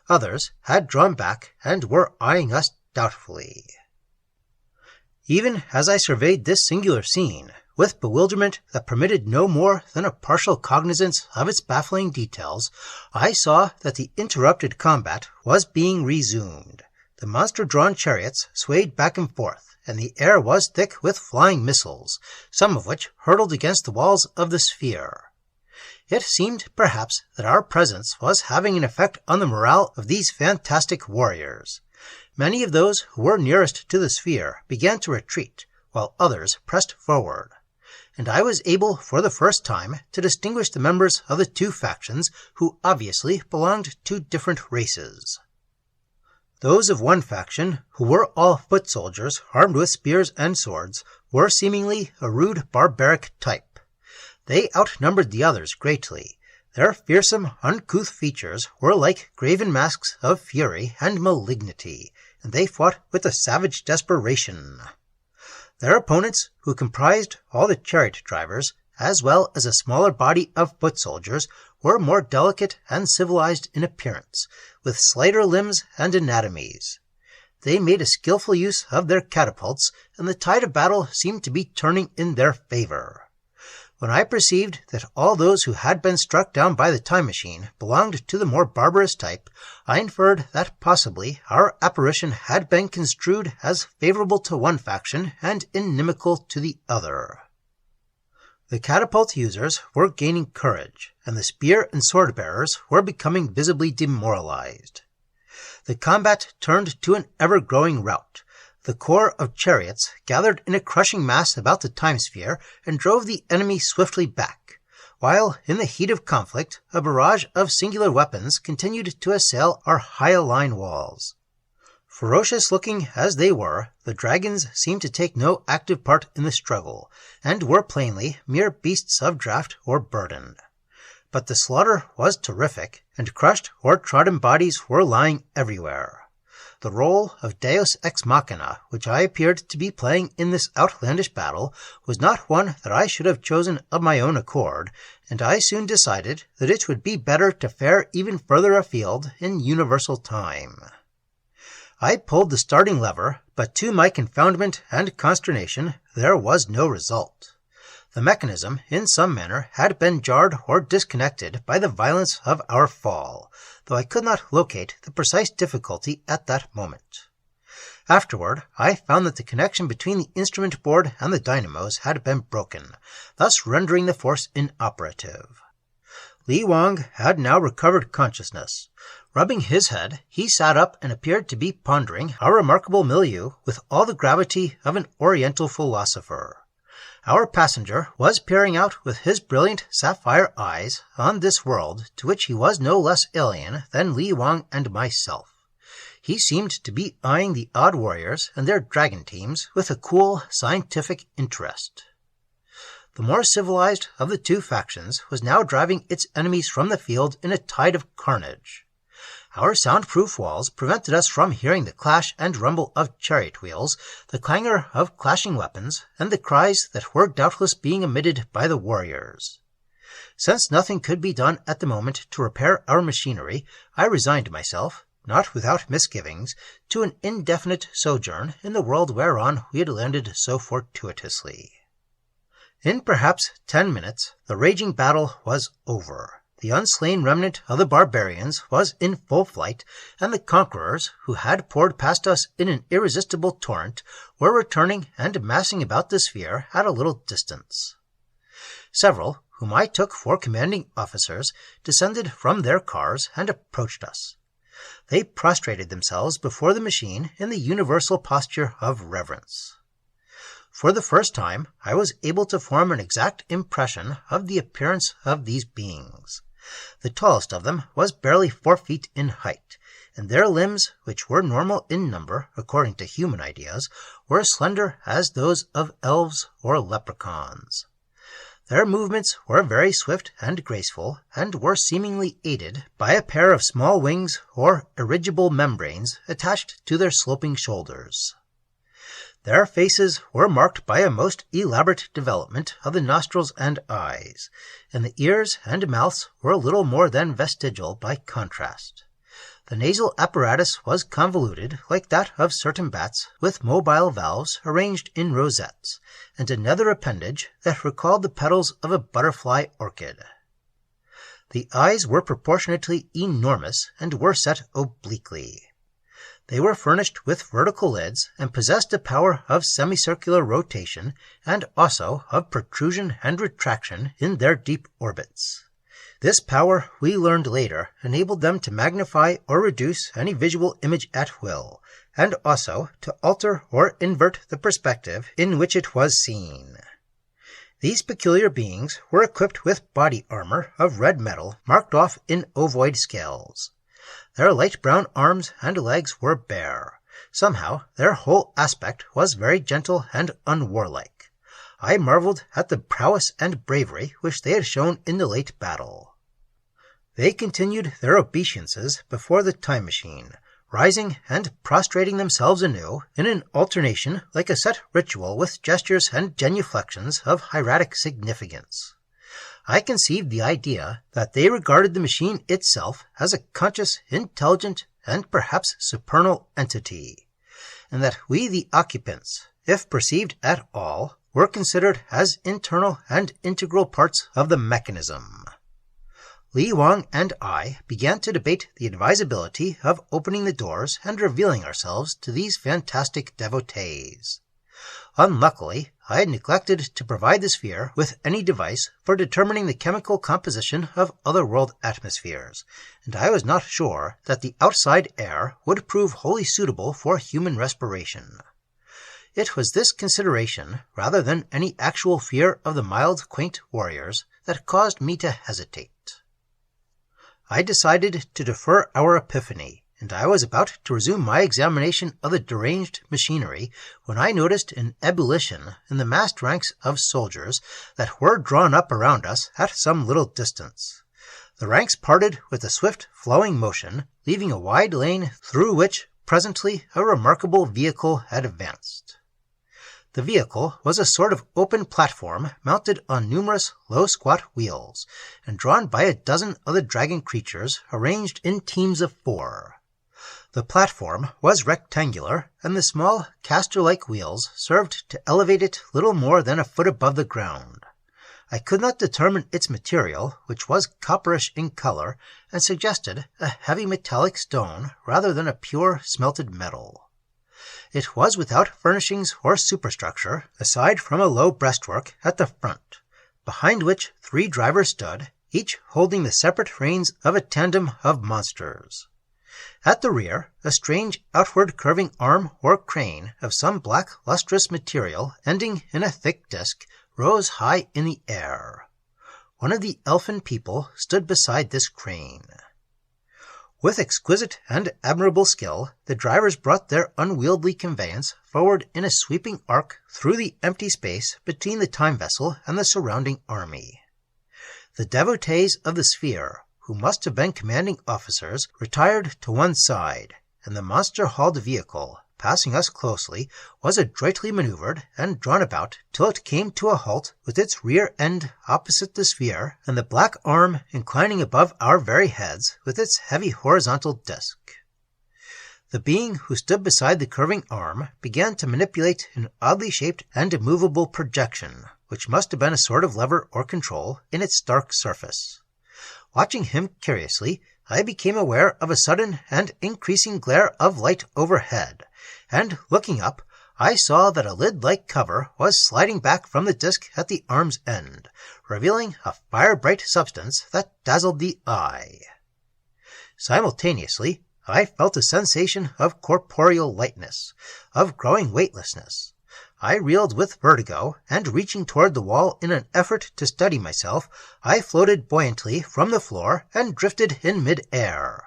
Others had drawn back and were eyeing us doubtfully. Even as I surveyed this singular scene, with bewilderment that permitted no more than a partial cognizance of its baffling details, I saw that the interrupted combat was being resumed. The monster-drawn chariots swayed back and forth, and the air was thick with flying missiles, some of which hurtled against the walls of the sphere. It seemed, perhaps, that our presence was having an effect on the morale of these fantastic warriors. Many of those who were nearest to the sphere began to retreat, while others pressed forward, and I was able for the first time to distinguish the members of the two factions who obviously belonged to different races. Those of one faction, who were all foot soldiers armed with spears and swords, were seemingly a rude barbaric type. They outnumbered the others greatly. Their fearsome, uncouth features were like graven masks of fury and malignity, and they fought with a savage desperation. Their opponents, who comprised all the chariot drivers, as well as a smaller body of foot soldiers, were more delicate and civilized in appearance, with slighter limbs and anatomies. They made a skillful use of their catapults, and the tide of battle seemed to be turning in their favor. When I perceived that all those who had been struck down by the time machine belonged to the more barbarous type, I inferred that possibly our apparition had been construed as favorable to one faction and inimical to the other. The catapult users were gaining courage, and the spear and sword bearers were becoming visibly demoralized. The combat turned to an ever-growing rout. The corps of chariots gathered in a crushing mass about the time sphere and drove the enemy swiftly back, while in the heat of conflict a barrage of singular weapons continued to assail our high-line walls. Ferocious-looking as they were, the dragons seemed to take no active part in the struggle, and were plainly mere beasts of draught or burden. but the slaughter was terrific, and crushed or trodden bodies were lying everywhere. The role of Deus Ex Machina, which I appeared to be playing in this outlandish battle, was not one that I should have chosen of my own accord, and I soon decided that it would be better to fare even further afield in universal time. I pulled the starting lever, but to my confoundment and consternation, there was no result. The mechanism, in some manner, had been jarred or disconnected by the violence of our fall, though I could not locate the precise difficulty at that moment. Afterward, I found that the connection between the instrument board and the dynamos had been broken, thus rendering the force inoperative. Li Wang had now recovered consciousness. Rubbing his head, he sat up and appeared to be pondering our remarkable milieu with all the gravity of an Oriental philosopher. Our passenger was peering out with his brilliant sapphire eyes on this world to which he was no less alien than Li Wang and myself. He seemed to be eyeing the odd warriors and their dragon teams with a cool, scientific interest. The more civilized of the two factions was now driving its enemies from the field in a tide of carnage. Our soundproof walls prevented us from hearing the clash and rumble of chariot wheels, the clangor of clashing weapons, and the cries that were doubtless being emitted by the warriors. Since nothing could be done at the moment to repair our machinery, I resigned myself, not without misgivings, to an indefinite sojourn in the world whereon we had landed so fortuitously. In perhaps 10 minutes, the raging battle was over. The unslain remnant of the barbarians was in full flight, and the conquerors, who had poured past us in an irresistible torrent, were returning and massing about the sphere at a little distance. Several, whom I took for commanding officers, descended from their cars and approached us. They prostrated themselves before the machine in the universal posture of reverence. For the first time, I was able to form an exact impression of the appearance of these beings. The tallest of them was barely 4 feet in height, and their limbs, which were normal in number according to human ideas, were as slender as those of elves or leprechauns. Their movements were very swift and graceful, and were seemingly aided by a pair of small wings or erigible membranes attached to their sloping shoulders. Their faces were marked by a most elaborate development of the nostrils and eyes, and the ears and mouths were little more than vestigial by contrast. The nasal apparatus was convoluted like that of certain bats, with mobile valves arranged in rosettes, and another appendage that recalled the petals of a butterfly orchid. The eyes were proportionately enormous and were set obliquely. They were furnished with vertical lids and possessed a power of semicircular rotation and also of protrusion and retraction in their deep orbits. This power, we learned later, enabled them to magnify or reduce any visual image at will, and also to alter or invert the perspective in which it was seen. These peculiar beings were equipped with body armor of red metal marked off in ovoid scales. Their light brown arms and legs were bare. Somehow their whole aspect was very gentle and unwarlike. I marveled at the prowess and bravery which they had shown in the late battle. They continued their obeisances before the time machine, rising and prostrating themselves anew in an alternation like a set ritual with gestures and genuflections of hieratic significance. I conceived the idea that they regarded the machine itself as a conscious, intelligent, and perhaps supernal entity, and that we the occupants, if perceived at all, were considered as internal and integral parts of the mechanism. Li Wang and I began to debate the advisability of opening the doors and revealing ourselves to these fantastic devotees. Unluckily, I had neglected to provide the sphere with any device for determining the chemical composition of other-world atmospheres, and I was not sure that the outside air would prove wholly suitable for human respiration. It was this consideration, rather than any actual fear of the mild, quaint warriors, that caused me to hesitate. I decided to defer our epiphany, and I was about to resume my examination of the deranged machinery when I noticed an ebullition in the massed ranks of soldiers that were drawn up around us at some little distance. The ranks parted with a swift, flowing motion, leaving a wide lane through which presently a remarkable vehicle had advanced. The vehicle was a sort of open platform mounted on numerous low squat wheels, and drawn by a dozen of the dragon creatures arranged in teams of 4. The platform was rectangular, and the small caster-like wheels served to elevate it little more than a foot above the ground. I could not determine its material, which was copperish in color, and suggested a heavy metallic stone rather than a pure smelted metal. It was without furnishings or superstructure, aside from a low breastwork at the front, behind which 3 drivers stood, each holding the separate reins of a tandem of monsters. At the rear, a strange outward curving arm or crane of some black lustrous material ending in a thick disc rose high in the air. One of the elfin people stood beside this crane. With exquisite and admirable skill, the drivers brought their unwieldy conveyance forward in a sweeping arc through the empty space between the time vessel and the surrounding army. The devotees of the sphere, who must have been commanding officers, retired to one side, and the monster-hauled vehicle, passing us closely, was adroitly maneuvered and drawn about till it came to a halt with its rear end opposite the sphere, and the black arm inclining above our very heads with its heavy horizontal disc. The being who stood beside the curving arm began to manipulate an oddly shaped and immovable projection, which must have been a sort of lever or control, in its stark surface. Watching him curiously, I became aware of a sudden and increasing glare of light overhead, and looking up, I saw that a lid-like cover was sliding back from the disc at the arm's end, revealing a fire-bright substance that dazzled the eye. Simultaneously, I felt a sensation of corporeal lightness, of growing weightlessness. I reeled with vertigo, and reaching toward the wall in an effort to steady myself, I floated buoyantly from the floor and drifted in mid-air.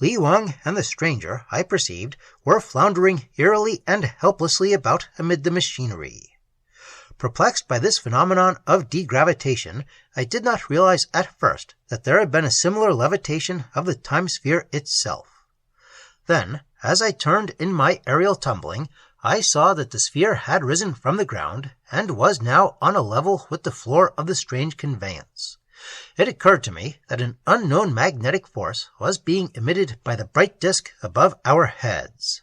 Li Wang and the stranger, I perceived, were floundering eerily and helplessly about amid the machinery. Perplexed by this phenomenon of degravitation, I did not realize at first that there had been a similar levitation of the time-sphere itself. Then, as I turned in my aerial tumbling, I saw that the sphere had risen from the ground, and was now on a level with the floor of the strange conveyance. It occurred to me that an unknown magnetic force was being emitted by the bright disk above our heads.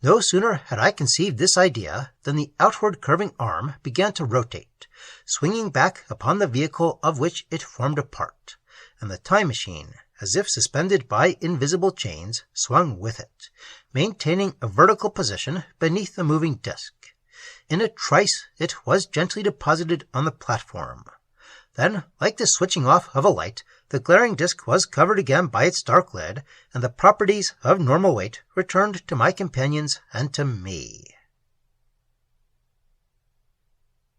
No sooner had I conceived this idea than the outward curving arm began to rotate, swinging back upon the vehicle of which it formed a part, and the time machine, as if suspended by invisible chains, swung with it, maintaining a vertical position beneath the moving disc. In a trice it was gently deposited on the platform. Then, like the switching off of a light, the glaring disc was covered again by its dark lid, and the properties of normal weight returned to my companions and to me.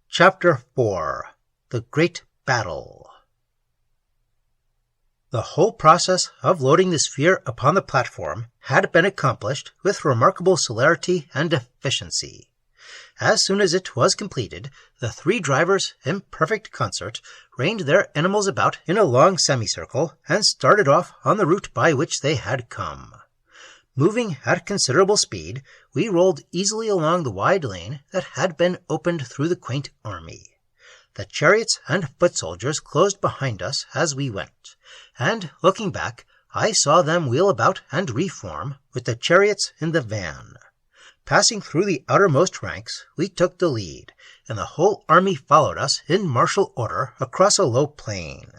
Chapter 4. The Great Battle. The whole process of loading the sphere upon the platform had been accomplished with remarkable celerity and efficiency. As soon as it was completed, the 3 drivers, in perfect concert, reined their animals about in a long semicircle, and started off on the route by which they had come. Moving at considerable speed, we rolled easily along the wide lane that had been opened through the quaint army. The chariots and foot soldiers closed behind us as we went, and, looking back, I saw them wheel about and reform, with the chariots in the van. Passing through the outermost ranks, we took the lead, and the whole army followed us in martial order across a low plain.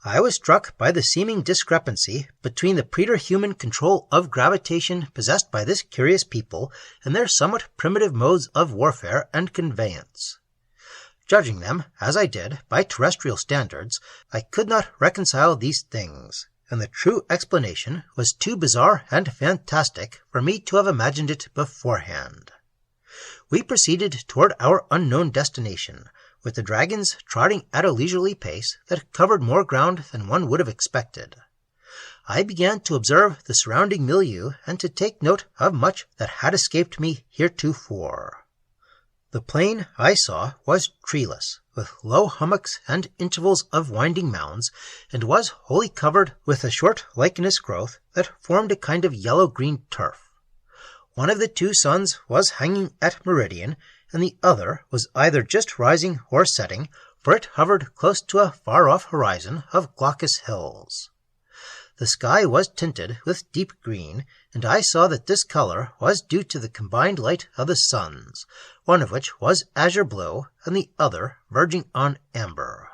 I was struck by the seeming discrepancy between the preterhuman control of gravitation possessed by this curious people and their somewhat primitive modes of warfare and conveyance. Judging them, as I did, by terrestrial standards, I could not reconcile these things, and the true explanation was too bizarre and fantastic for me to have imagined it beforehand. We proceeded toward our unknown destination, with the dragons trotting at a leisurely pace that covered more ground than one would have expected. I began to observe the surrounding milieu and to take note of much that had escaped me heretofore. The plain I saw was treeless, with low hummocks and intervals of winding mounds, and was wholly covered with a short lichenous growth that formed a kind of yellow-green turf. One of the two suns was hanging at meridian, and the other was either just rising or setting, for it hovered close to a far-off horizon of glaucous hills. The sky was tinted with deep green, and I saw that this color was due to the combined light of the suns, one of which was azure blue and the other verging on amber.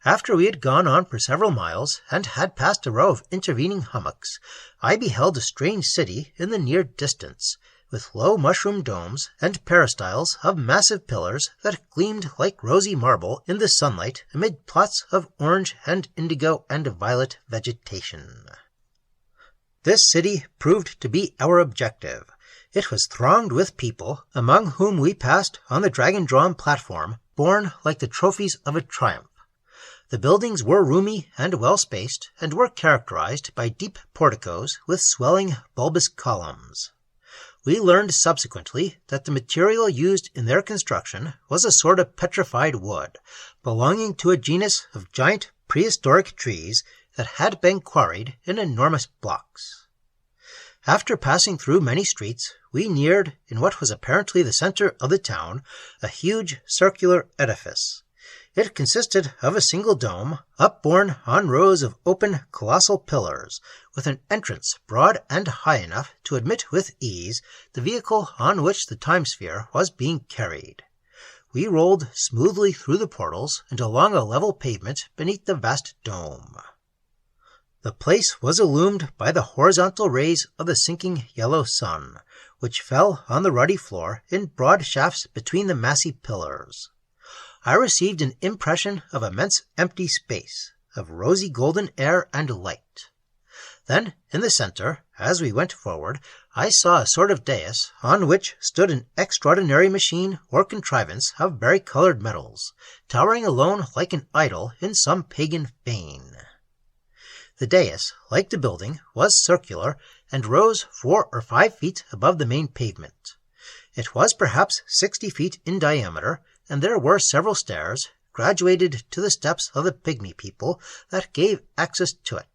After we had gone on for several miles and had passed a row of intervening hummocks, I beheld a strange city in the near distance, with low mushroom domes and peristyles of massive pillars that gleamed like rosy marble in the sunlight amid plots of orange and indigo and violet vegetation. This city proved to be our objective. It was thronged with people, among whom we passed on the dragon-drawn platform, borne like the trophies of a triumph. The buildings were roomy and well-spaced, and were characterized by deep porticos with swelling bulbous columns. We learned subsequently that the material used in their construction was a sort of petrified wood, belonging to a genus of giant prehistoric trees that had been quarried in enormous blocks. After passing through many streets, we neared, in what was apparently the center of the town, a huge circular edifice. It consisted of a single dome, upborne on rows of open, colossal pillars, with an entrance broad and high enough to admit with ease the vehicle on which the time-sphere was being carried. We rolled smoothly through the portals and along a level pavement beneath the vast dome. The place was illumined by the horizontal rays of the sinking yellow sun, which fell on the ruddy floor in broad shafts between the massy pillars. I received an impression of immense empty space, of rosy golden air and light. Then, in the center, as we went forward, I saw a sort of dais on which stood an extraordinary machine or contrivance of varicolored metals, towering alone like an idol in some pagan fane. The dais, like the building, was circular and rose 4 or 5 feet above the main pavement. It was perhaps 60 feet in diameter, and there were several stairs, graduated to the steps of the pygmy people, that gave access to it.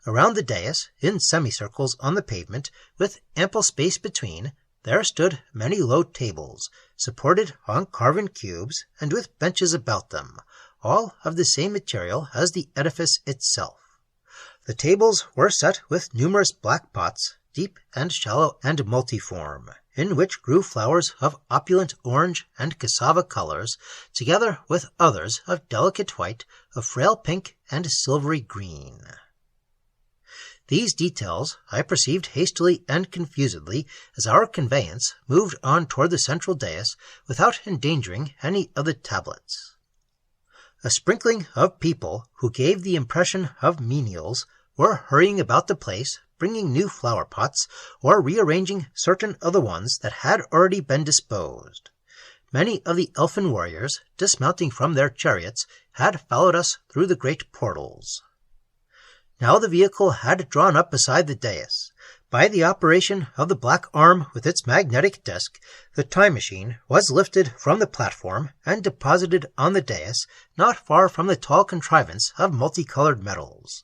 Around the dais, in semicircles on the pavement, with ample space between, there stood many low tables, supported on carven cubes, and with benches about them, all of the same material as the edifice itself. The tables were set with numerous black pots, deep and shallow and multiform, in which grew flowers of opulent orange and cassava colors, together with others of delicate white, of frail pink, and silvery green. These details I perceived hastily and confusedly as our conveyance moved on toward the central dais without endangering any of the tablets. A sprinkling of people, who gave the impression of menials, were hurrying about the place, bringing new flower-pots, or rearranging certain of the ones that had already been disposed. Many of the elfin warriors, dismounting from their chariots, had followed us through the great portals. Now the vehicle had drawn up beside the dais. By the operation of the black arm with its magnetic disc, the time machine was lifted from the platform and deposited on the dais, not far from the tall contrivance of multicolored metals.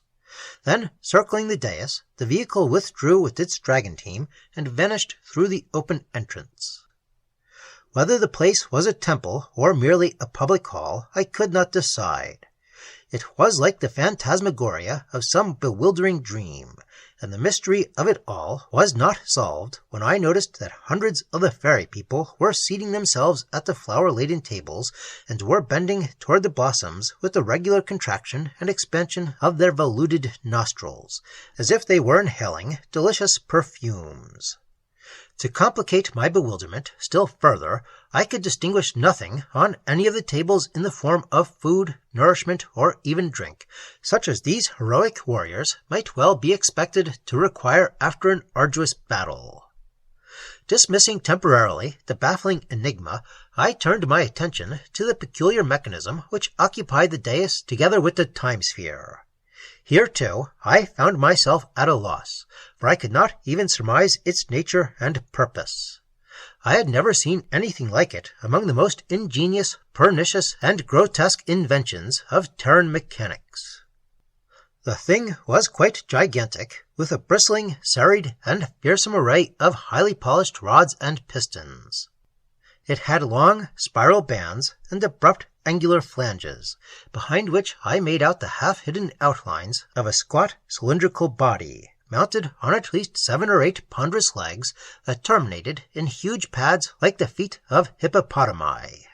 Then, circling the dais, the vehicle withdrew with its dragon team and vanished through the open entrance. Whether the place was a temple or merely a public hall, I could not decide. It was like the phantasmagoria of some bewildering dream, and the mystery of it all was not solved when I noticed that hundreds of the fairy people were seating themselves at the flower-laden tables and were bending toward the blossoms with the regular contraction and expansion of their veluted nostrils, as if they were inhaling delicious perfumes. To complicate my bewilderment still further, I could distinguish nothing on any of the tables in the form of food, nourishment, or even drink, such as these heroic warriors might well be expected to require after an arduous battle. Dismissing temporarily the baffling enigma, I turned my attention to the peculiar mechanism which occupied the dais together with the time-sphere. Here, too, I found myself at a loss, for I could not even surmise its nature and purpose. I had never seen anything like it among the most ingenious, pernicious, and grotesque inventions of Terran mechanics. The thing was quite gigantic, with a bristling, serried, and fearsome array of highly polished rods and pistons. It had long, spiral bands and abrupt angular flanges, behind which I made out the half-hidden outlines of a squat, cylindrical body, mounted on at least 7 or 8 ponderous legs that terminated in huge pads like the feet of hippopotami.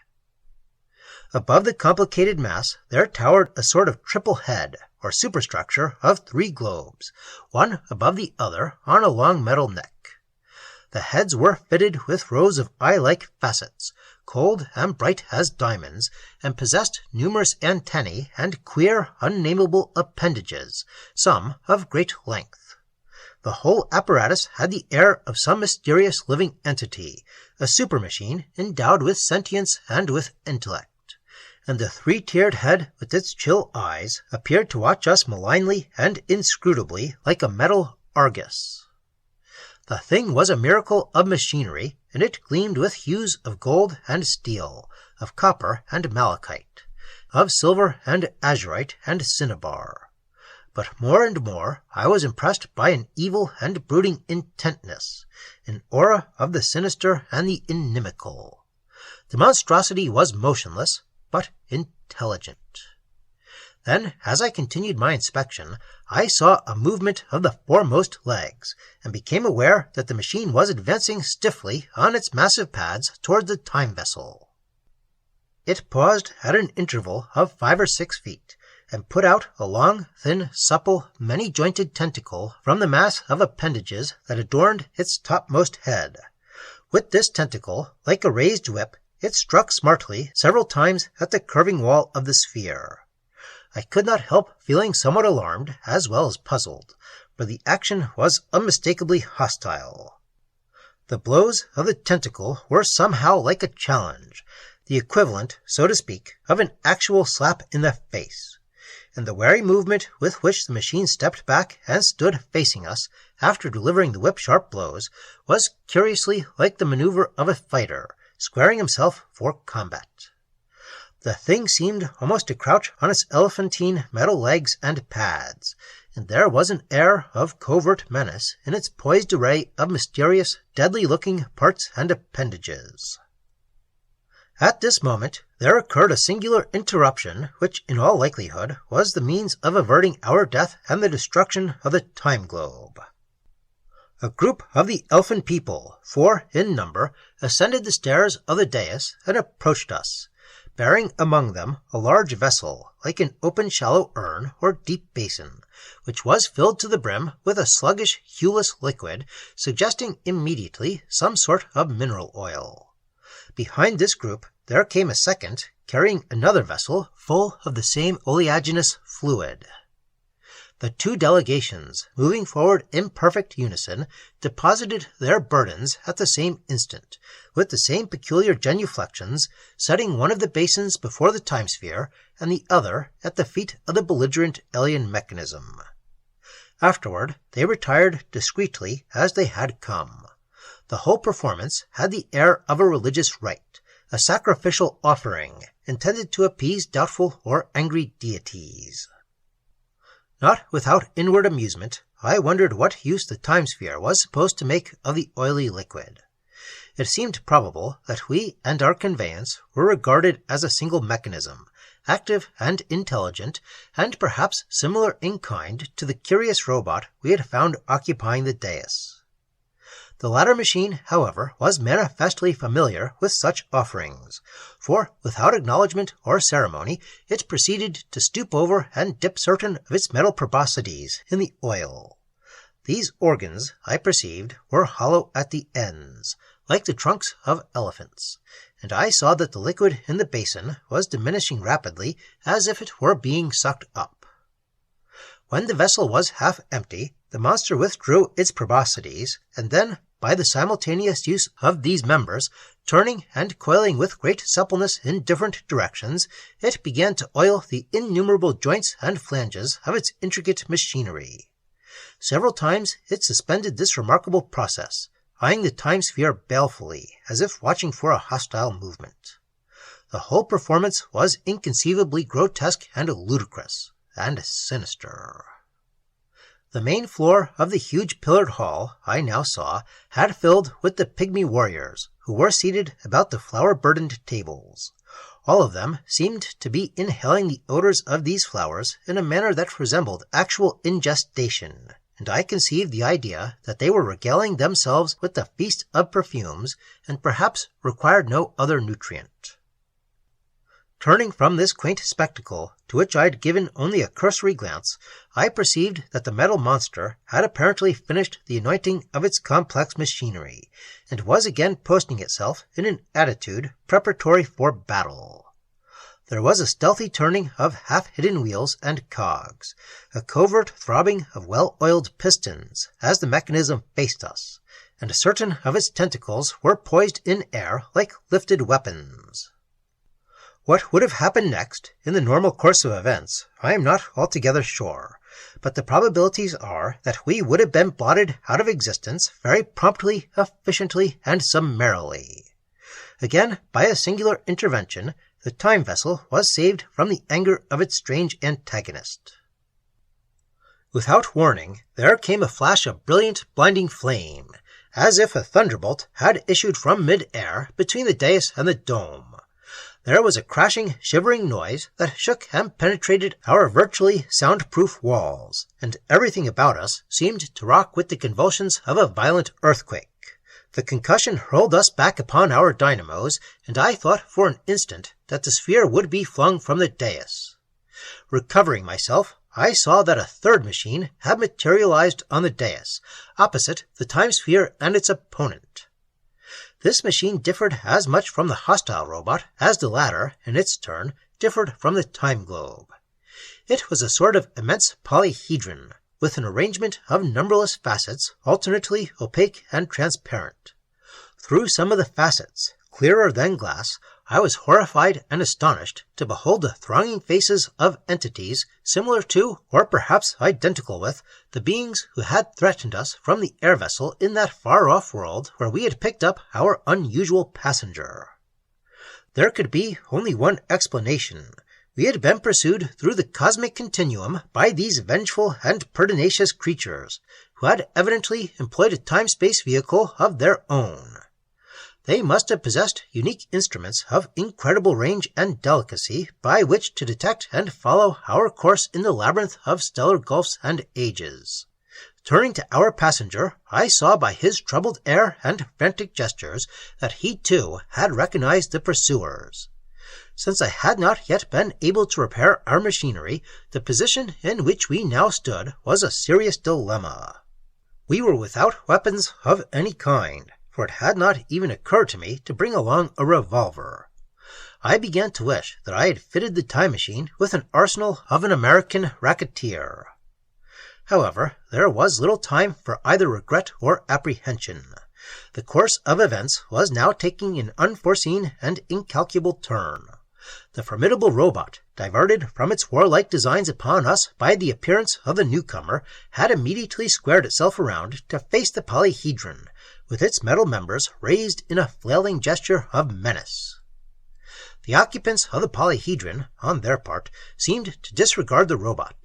Above the complicated mass there towered a sort of triple head, or superstructure of 3 globes, one above the other on a long metal neck. The heads were fitted with rows of eye-like facets, cold and bright as diamonds, and possessed numerous antennae and queer, unnameable appendages, some of great length. The whole apparatus had the air of some mysterious living entity, a supermachine endowed with sentience and with intellect. And the 3-tiered head with its chill eyes appeared to watch us malignly and inscrutably like a metal Argus. The thing was a miracle of machinery, and it gleamed with hues of gold and steel, of copper and malachite, of silver and azurite and cinnabar. But more and more I was impressed by an evil and brooding intentness, an aura of the sinister and the inimical. The monstrosity was motionless, but intelligent. Then, as I continued my inspection, I saw a movement of the foremost legs, and became aware that the machine was advancing stiffly on its massive pads toward the time vessel. It paused at an interval of 5 or 6 feet, and put out a long, thin, supple, many-jointed tentacle from the mass of appendages that adorned its topmost head. With this tentacle, like a raised whip, it struck smartly several times at the curving wall of the sphere. I could not help feeling somewhat alarmed as well as puzzled, for the action was unmistakably hostile. The blows of the tentacle were somehow like a challenge, the equivalent, so to speak, of an actual slap in the face, and the wary movement with which the machine stepped back and stood facing us after delivering the whip-sharp blows was curiously like the maneuver of a fighter, squaring himself for combat. The thing seemed almost to crouch on its elephantine metal legs and pads, and there was an air of covert menace in its poised array of mysterious, deadly-looking parts and appendages. At this moment there occurred a singular interruption which in all likelihood was the means of averting our death and the destruction of the time globe. A group of the elfin people, 4 in number, ascended the stairs of the dais and approached us, bearing among them a large vessel, like an open shallow urn or deep basin, which was filled to the brim with a sluggish, hueless liquid, suggesting immediately some sort of mineral oil. Behind this group there came a second, carrying another vessel full of the same oleaginous fluid. The 2 delegations, moving forward in perfect unison, deposited their burdens at the same instant, with the same peculiar genuflections, setting one of the basins before the time-sphere and the other at the feet of the belligerent alien mechanism. Afterward they retired discreetly as they had come. The whole performance had the air of a religious rite, a sacrificial offering, intended to appease doubtful or angry deities. Not without inward amusement, I wondered what use the time-sphere was supposed to make of the oily liquid. It seemed probable that we and our conveyance were regarded as a single mechanism, active and intelligent, and perhaps similar in kind to the curious robot we had found occupying the dais. The latter machine, however, was manifestly familiar with such offerings, for, without acknowledgment or ceremony, it proceeded to stoop over and dip certain of its metal proboscides in the oil. These organs, I perceived, were hollow at the ends, like the trunks of elephants, and I saw that the liquid in the basin was diminishing rapidly as if it were being sucked up. When the vessel was half empty, the monster withdrew its proboscides, and then, by the simultaneous use of these members, turning and coiling with great suppleness in different directions, it began to oil the innumerable joints and flanges of its intricate machinery. Several times it suspended this remarkable process, eyeing the time sphere balefully, as if watching for a hostile movement. The whole performance was inconceivably grotesque and ludicrous, and sinister. The main floor of the huge pillared hall, I now saw, had filled with the pygmy warriors, who were seated about the flower-burdened tables. All of them seemed to be inhaling the odors of these flowers in a manner that resembled actual ingestation, and I conceived the idea that they were regaling themselves with the feast of perfumes, and perhaps required no other nutrient. Turning from this quaint spectacle, to which I had given only a cursory glance, I perceived that the metal monster had apparently finished the anointing of its complex machinery, and was again posting itself in an attitude preparatory for battle. There was a stealthy turning of half-hidden wheels and cogs, a covert throbbing of well-oiled pistons as the mechanism faced us, and certain of its tentacles were poised in air like lifted weapons. What would have happened next, in the normal course of events, I am not altogether sure, but the probabilities are that we would have been blotted out of existence very promptly, efficiently, and summarily. Again, by a singular intervention, the time vessel was saved from the anger of its strange antagonist. Without warning, there came a flash of brilliant, blinding flame, as if a thunderbolt had issued from mid-air between the dais and the dome. There was a crashing, shivering noise that shook and penetrated our virtually soundproof walls, and everything about us seemed to rock with the convulsions of a violent earthquake. The concussion hurled us back upon our dynamos, and I thought for an instant that the sphere would be flung from the dais. Recovering myself, I saw that a third machine had materialized on the dais, opposite the time sphere and its opponent. This machine differed as much from the hostile robot as the latter, in its turn, differed from the time globe. It was a sort of immense polyhedron, with an arrangement of numberless facets, alternately opaque and transparent. Through some of the facets, clearer than glass, I was horrified and astonished to behold the thronging faces of entities similar to, or perhaps identical with, the beings who had threatened us from the air vessel in that far-off world where we had picked up our unusual passenger. There could be only one explanation. We had been pursued through the cosmic continuum by these vengeful and pertinacious creatures, who had evidently employed a time-space vehicle of their own. They must have possessed unique instruments of incredible range and delicacy by which to detect and follow our course in the labyrinth of stellar gulfs and ages. Turning to our passenger, I saw by his troubled air and frantic gestures that he too had recognized the pursuers. Since I had not yet been able to repair our machinery, the position in which we now stood was a serious dilemma. We were without weapons of any kind, for it had not even occurred to me to bring along a revolver. I began to wish that I had fitted the time machine with an arsenal of an American racketeer. However, there was little time for either regret or apprehension. The course of events was now taking an unforeseen and incalculable turn. The formidable robot, diverted from its warlike designs upon us by the appearance of the newcomer, had immediately squared itself around to face the polyhedron, with its metal members raised in a flailing gesture of menace. The occupants of the polyhedron, on their part, seemed to disregard the robot.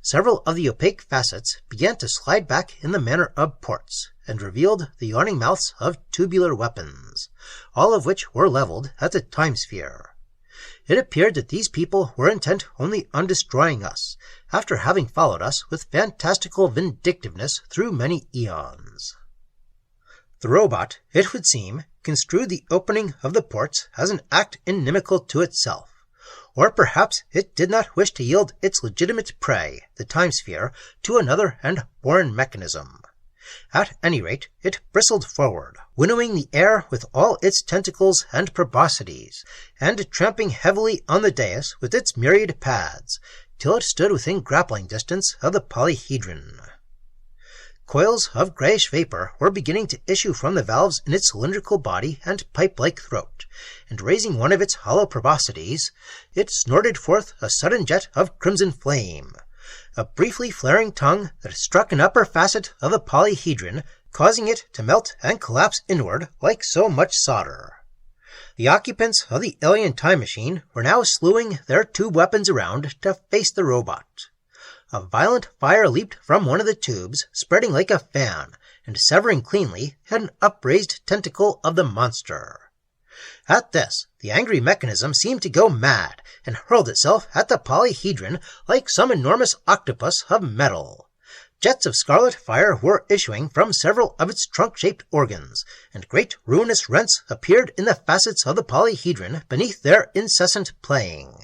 Several of the opaque facets began to slide back in the manner of ports, and revealed the yawning mouths of tubular weapons, all of which were leveled at the time sphere. It appeared that these people were intent only on destroying us, after having followed us with fantastical vindictiveness through many eons. The robot, it would seem, construed the opening of the ports as an act inimical to itself, or perhaps it did not wish to yield its legitimate prey, the time sphere, to another and foreign mechanism. At any rate, it bristled forward, winnowing the air with all its tentacles and proboscides, and tramping heavily on the dais with its myriad pads, till it stood within grappling distance of the polyhedron. Coils of grayish vapor were beginning to issue from the valves in its cylindrical body and pipe-like throat, and raising one of its hollow proboscides, it snorted forth a sudden jet of crimson flame. A briefly flaring tongue that struck an upper facet of the polyhedron causing it to melt and collapse inward like so much solder. The occupants of the alien time machine were now slewing their tube weapons around to face the robot. A violent fire leaped from one of the tubes, spreading like a fan, and severing cleanly an upraised tentacle of the monster. At this, the angry mechanism seemed to go mad, and hurled itself at the polyhedron like some enormous octopus of metal. Jets of scarlet fire were issuing from several of its trunk-shaped organs, and great ruinous rents appeared in the facets of the polyhedron beneath their incessant playing.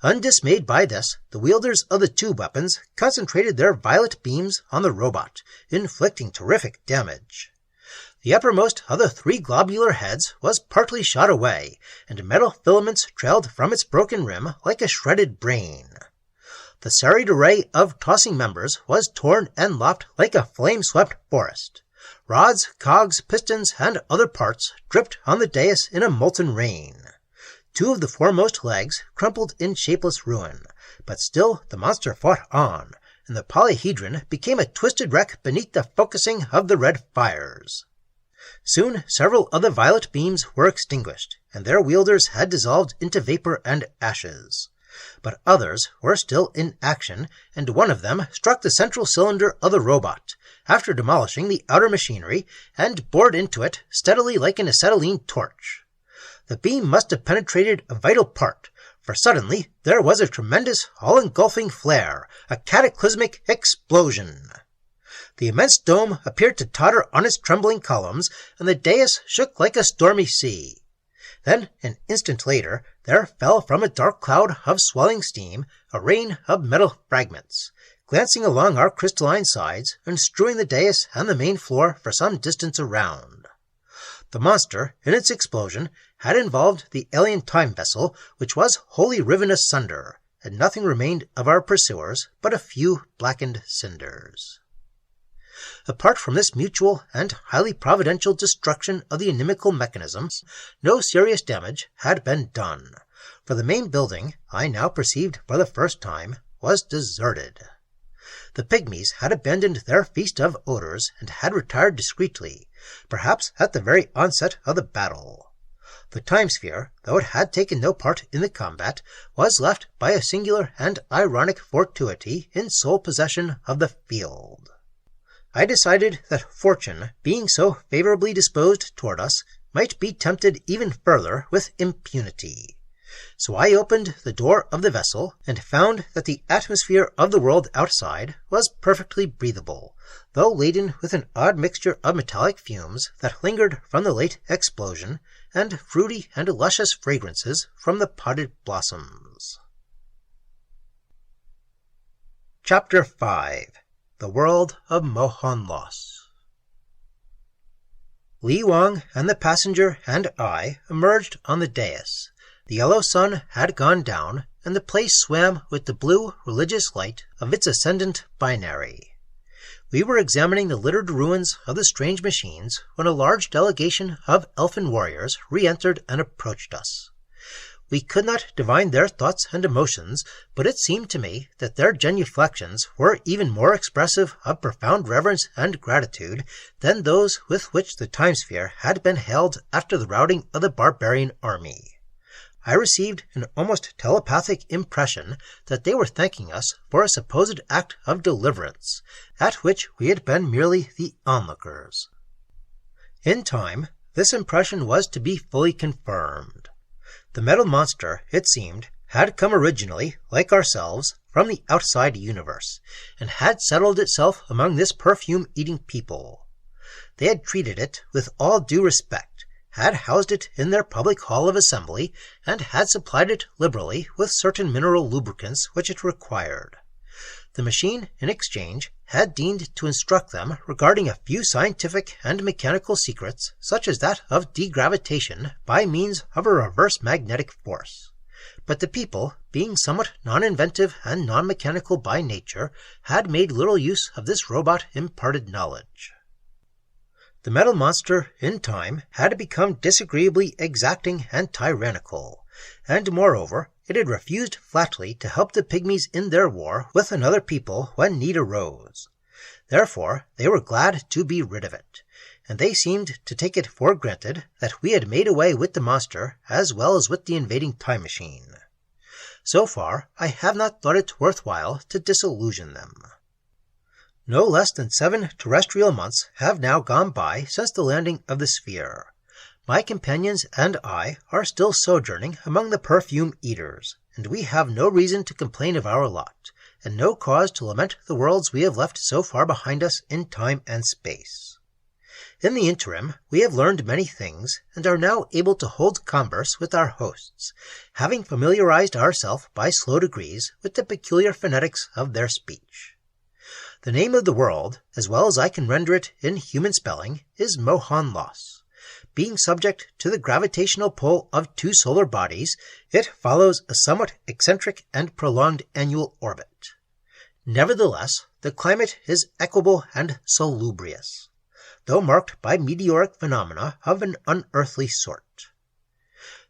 Undismayed by this, the wielders of the tube weapons concentrated their violet beams on the robot, inflicting terrific damage. The uppermost of the 3 globular heads was partly shot away, and metal filaments trailed from its broken rim like a shredded brain. The serried array of tossing members was torn and lopped like a flame-swept forest. Rods, cogs, pistons, and other parts dripped on the dais in a molten rain. 2 of the foremost legs crumpled in shapeless ruin, but still the monster fought on, and the polyhedron became a twisted wreck beneath the focusing of the red fires. Soon several of the violet beams were extinguished, and their wielders had dissolved into vapor and ashes. But others were still in action, and one of them struck the central cylinder of the robot, after demolishing the outer machinery, and bored into it steadily like an acetylene torch. The beam must have penetrated a vital part, for suddenly there was a tremendous, all-engulfing flare, a cataclysmic explosion. The immense dome appeared to totter on its trembling columns, and the dais shook like a stormy sea. Then, an instant later, there fell from a dark cloud of swelling steam a rain of metal fragments, glancing along our crystalline sides and strewing the dais and the main floor for some distance around. The monster, in its explosion, had involved the alien time vessel, which was wholly riven asunder, and nothing remained of our pursuers but a few blackened cinders. Apart from this mutual and highly providential destruction of the inimical mechanisms, no serious damage had been done, for the main building, I now perceived for the first time, was deserted. The pygmies had abandoned their feast of odors and had retired discreetly, perhaps at the very onset of the battle. The time-sphere, though it had taken no part in the combat, was left by a singular and ironic fortuity in sole possession of the field. I decided that fortune, being so favorably disposed toward us, might be tempted even further with impunity. So I opened the door of the vessel, and found that the atmosphere of the world outside was perfectly breathable, though laden with an odd mixture of metallic fumes that lingered from the late explosion, and fruity and luscious fragrances from the potted blossoms. Chapter 5. The World of Mohaun Los. Li Wang and the passenger and I emerged on the dais. The yellow sun had gone down, and the place swam with the blue, religious light of its ascendant binary. We were examining the littered ruins of the strange machines when a large delegation of elfin warriors re-entered and approached us. We could not divine their thoughts and emotions, but it seemed to me that their genuflections were even more expressive of profound reverence and gratitude than those with which the time-sphere had been hailed after the routing of the barbarian army. I received an almost telepathic impression that they were thanking us for a supposed act of deliverance, at which we had been merely the onlookers. In time, this impression was to be fully confirmed. The metal monster, it seemed, had come originally, like ourselves, from the outside universe, and had settled itself among this perfume-eating people. They had treated it with all due respect, had housed it in their public hall of assembly, and had supplied it liberally with certain mineral lubricants which it required. The machine, in exchange, had deigned to instruct them regarding a few scientific and mechanical secrets, such as that of degravitation by means of a reverse magnetic force. But the people, being somewhat non-inventive and non-mechanical by nature, had made little use of this robot-imparted knowledge. The metal monster, in time, had become disagreeably exacting and tyrannical, and moreover, it had refused flatly to help the pygmies in their war with another people when need arose. Therefore, they were glad to be rid of it, and they seemed to take it for granted that we had made away with the monster as well as with the invading time machine. So far, I have not thought it worthwhile to disillusion them. No less than 7 terrestrial months have now gone by since the landing of the sphere. My companions and I are still sojourning among the perfume eaters, and we have no reason to complain of our lot, and no cause to lament the worlds we have left so far behind us in time and space. In the interim, we have learned many things, and are now able to hold converse with our hosts, having familiarized ourselves by slow degrees with the peculiar phonetics of their speech. The name of the world, as well as I can render it in human spelling, is Mohaun Los. Being subject to the gravitational pull of 2 solar bodies, it follows a somewhat eccentric and prolonged annual orbit. Nevertheless, the climate is equable and salubrious, though marked by meteoric phenomena of an unearthly sort.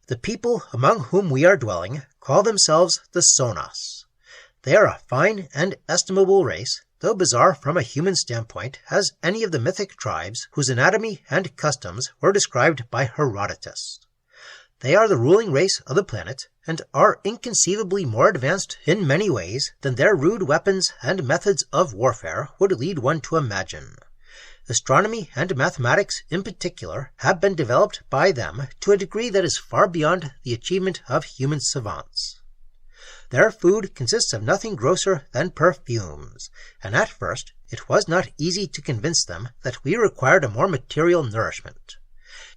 The people among whom we are dwelling call themselves the Sonas. They are a fine and estimable race, though bizarre from a human standpoint as any of the mythic tribes whose anatomy and customs were described by Herodotus. They are the ruling race of the planet, and are inconceivably more advanced in many ways than their rude weapons and methods of warfare would lead one to imagine. Astronomy and mathematics in particular have been developed by them to a degree that is far beyond the achievement of human savants. Their food consists of nothing grosser than perfumes, and at first it was not easy to convince them that we required a more material nourishment.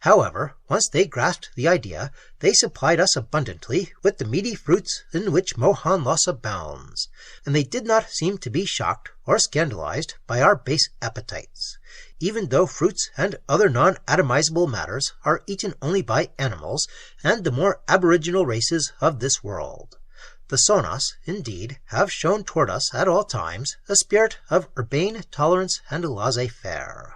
However, once they grasped the idea, they supplied us abundantly with the meaty fruits in which Mohaun Los abounds, and they did not seem to be shocked or scandalized by our base appetites, even though fruits and other non-atomizable matters are eaten only by animals and the more aboriginal races of this world. The Sonas, indeed, have shown toward us at all times a spirit of urbane tolerance and laissez-faire.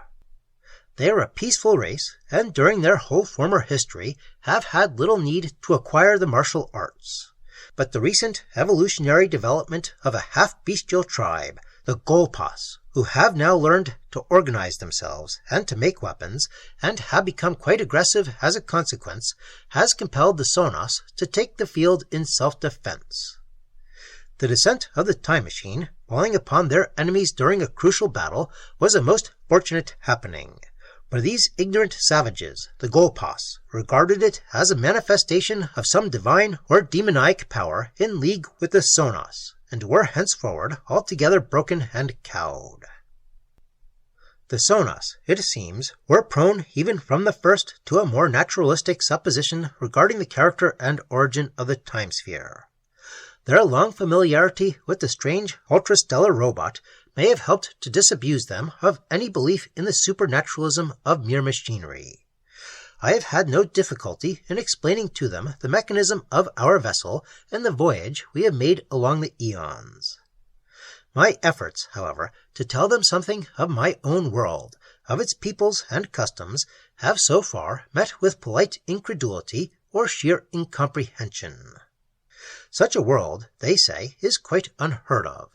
They are a peaceful race, and during their whole former history have had little need to acquire the martial arts. But the recent evolutionary development of a half-bestial tribe, the Golpas, who have now learned to organize themselves and to make weapons, and have become quite aggressive as a consequence, has compelled the Sonas to take the field in self-defense. The descent of the time machine, falling upon their enemies during a crucial battle, was a most fortunate happening. For these ignorant savages, the Golpas, regarded it as a manifestation of some divine or demoniac power in league with the Sonas, and were henceforward altogether broken and cowed. The Sonas, it seems, were prone even from the first to a more naturalistic supposition regarding the character and origin of the time sphere. Their long familiarity with the strange ultrastellar robot may have helped to disabuse them of any belief in the supernaturalism of mere machinery. I have had no difficulty in explaining to them the mechanism of our vessel and the voyage we have made along the eons. My efforts, however, to tell them something of my own world, of its peoples and customs, have so far met with polite incredulity or sheer incomprehension. Such a world, they say, is quite unheard of,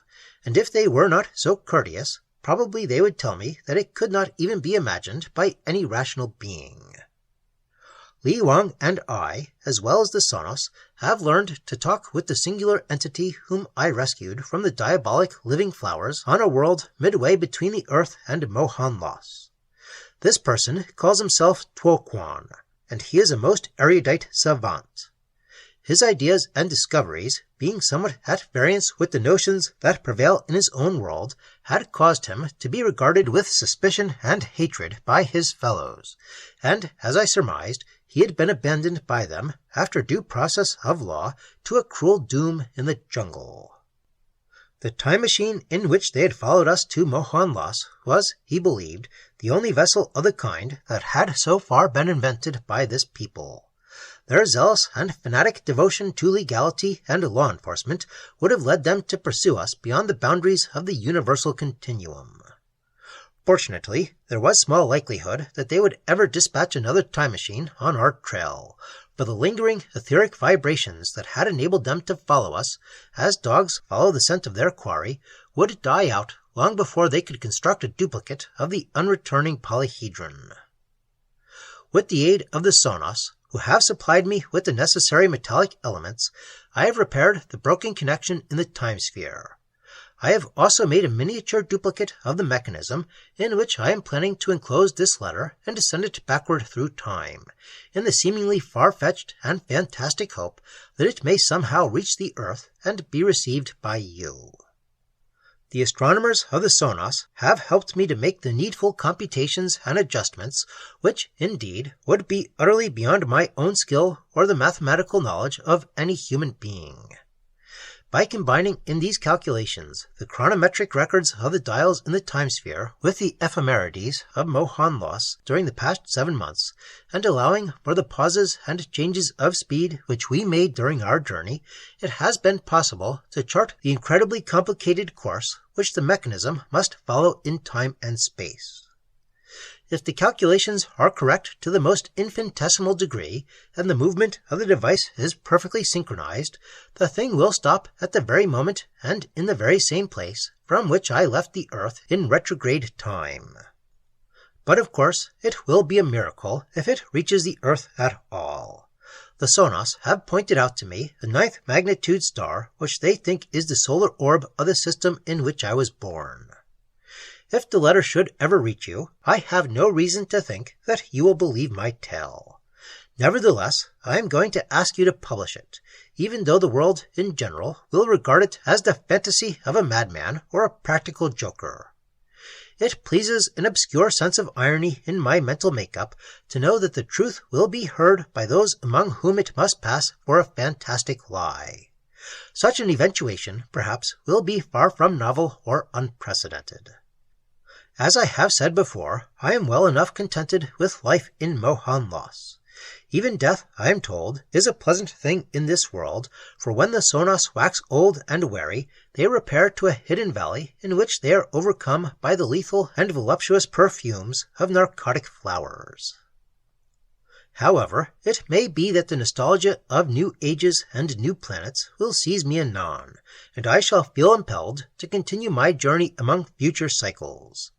and if they were not so courteous, probably they would tell me that it could not even be imagined by any rational being. Li Wang and I, as well as the Sonos, have learned to talk with the singular entity whom I rescued from the diabolic living flowers on a world midway between the earth and Mohaun Los. This person calls himself Tuo Quan, and he is a most erudite savant. His ideas and discoveries, being somewhat at variance with the notions that prevail in his own world, had caused him to be regarded with suspicion and hatred by his fellows, and, as I surmised, he had been abandoned by them, after due process of law, to a cruel doom in the jungle. The time machine in which they had followed us to Mohaun Los was, he believed, the only vessel of the kind that had so far been invented by this people. Their zealous and fanatic devotion to legality and law enforcement would have led them to pursue us beyond the boundaries of the universal continuum. Fortunately, there was small likelihood that they would ever dispatch another time machine on our trail, for the lingering etheric vibrations that had enabled them to follow us, as dogs follow the scent of their quarry, would die out long before they could construct a duplicate of the unreturning polyhedron. With the aid of the Sonos, who have supplied me with the necessary metallic elements, I have repaired the broken connection in the time sphere. I have also made a miniature duplicate of the mechanism in which I am planning to enclose this letter and to send it backward through time, in the seemingly far-fetched and fantastic hope that it may somehow reach the Earth and be received by you. The astronomers of the Sonos have helped me to make the needful computations and adjustments, which, indeed, would be utterly beyond my own skill or the mathematical knowledge of any human being. By combining in these calculations the chronometric records of the dials in the time sphere with the ephemerides of Mohaun Los during the past 7 months, and allowing for the pauses and changes of speed which we made during our journey, it has been possible to chart the incredibly complicated course which the mechanism must follow in time and space. If the calculations are correct to the most infinitesimal degree, and the movement of the device is perfectly synchronized, the thing will stop at the very moment and in the very same place from which I left the Earth in retrograde time. But of course, it will be a miracle if it reaches the Earth at all. The Sonos have pointed out to me the 9th magnitude star, which they think is the solar orb of the system in which I was born. If the letter should ever reach you, I have no reason to think that you will believe my tale. Nevertheless, I am going to ask you to publish it, even though the world in general will regard it as the fantasy of a madman or a practical joker. It pleases an obscure sense of irony in my mental makeup to know that the truth will be heard by those among whom it must pass for a fantastic lie. Such an eventuation, perhaps, will be far from novel or unprecedented. As I have said before, I am well enough contented with life in Mohaun Los. Even death, I am told, is a pleasant thing in this world, for when the Sonos wax old and weary, they repair to a hidden valley in which they are overcome by the lethal and voluptuous perfumes of narcotic flowers. However, it may be that the nostalgia of new ages and new planets will seize me anon, and I shall feel impelled to continue my journey among future cycles.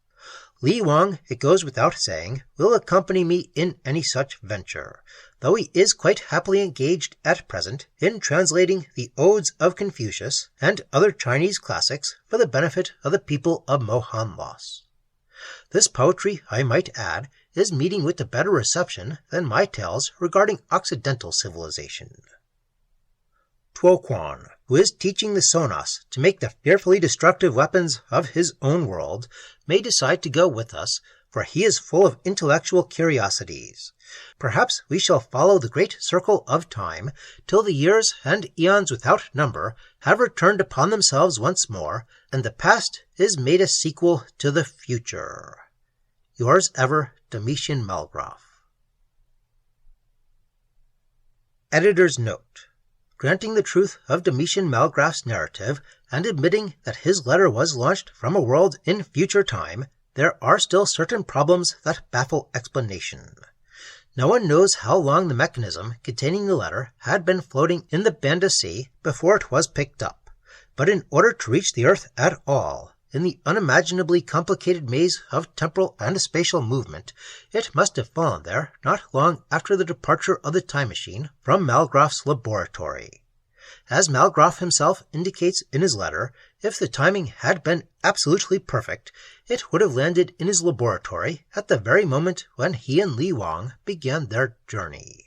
Li Wang, it goes without saying, will accompany me in any such venture, though he is quite happily engaged at present in translating the Odes of Confucius and other Chinese classics for the benefit of the people of Mohaun Los. This poetry, I might add, is meeting with a better reception than my tales regarding Occidental civilization. Tuo Quan, who is teaching the Sonos to make the fearfully destructive weapons of his own world, may decide to go with us, for he is full of intellectual curiosities. Perhaps we shall follow the great circle of time till the years and eons without number have returned upon themselves once more, and the past is made a sequel to the future. Yours ever, Domitian Malgraf. Editor's Note: granting the truth of Domitian Malgraf's narrative, and admitting that his letter was launched from a world in future time, there are still certain problems that baffle explanation. No one knows how long the mechanism containing the letter had been floating in the Banda Sea before it was picked up, but in order to reach the Earth at all, in the unimaginably complicated maze of temporal and spatial movement, it must have fallen there not long after the departure of the time machine from Malgraf's laboratory. As Malgraf himself indicates in his letter, if the timing had been absolutely perfect, it would have landed in his laboratory at the very moment when he and Li Wang began their journey.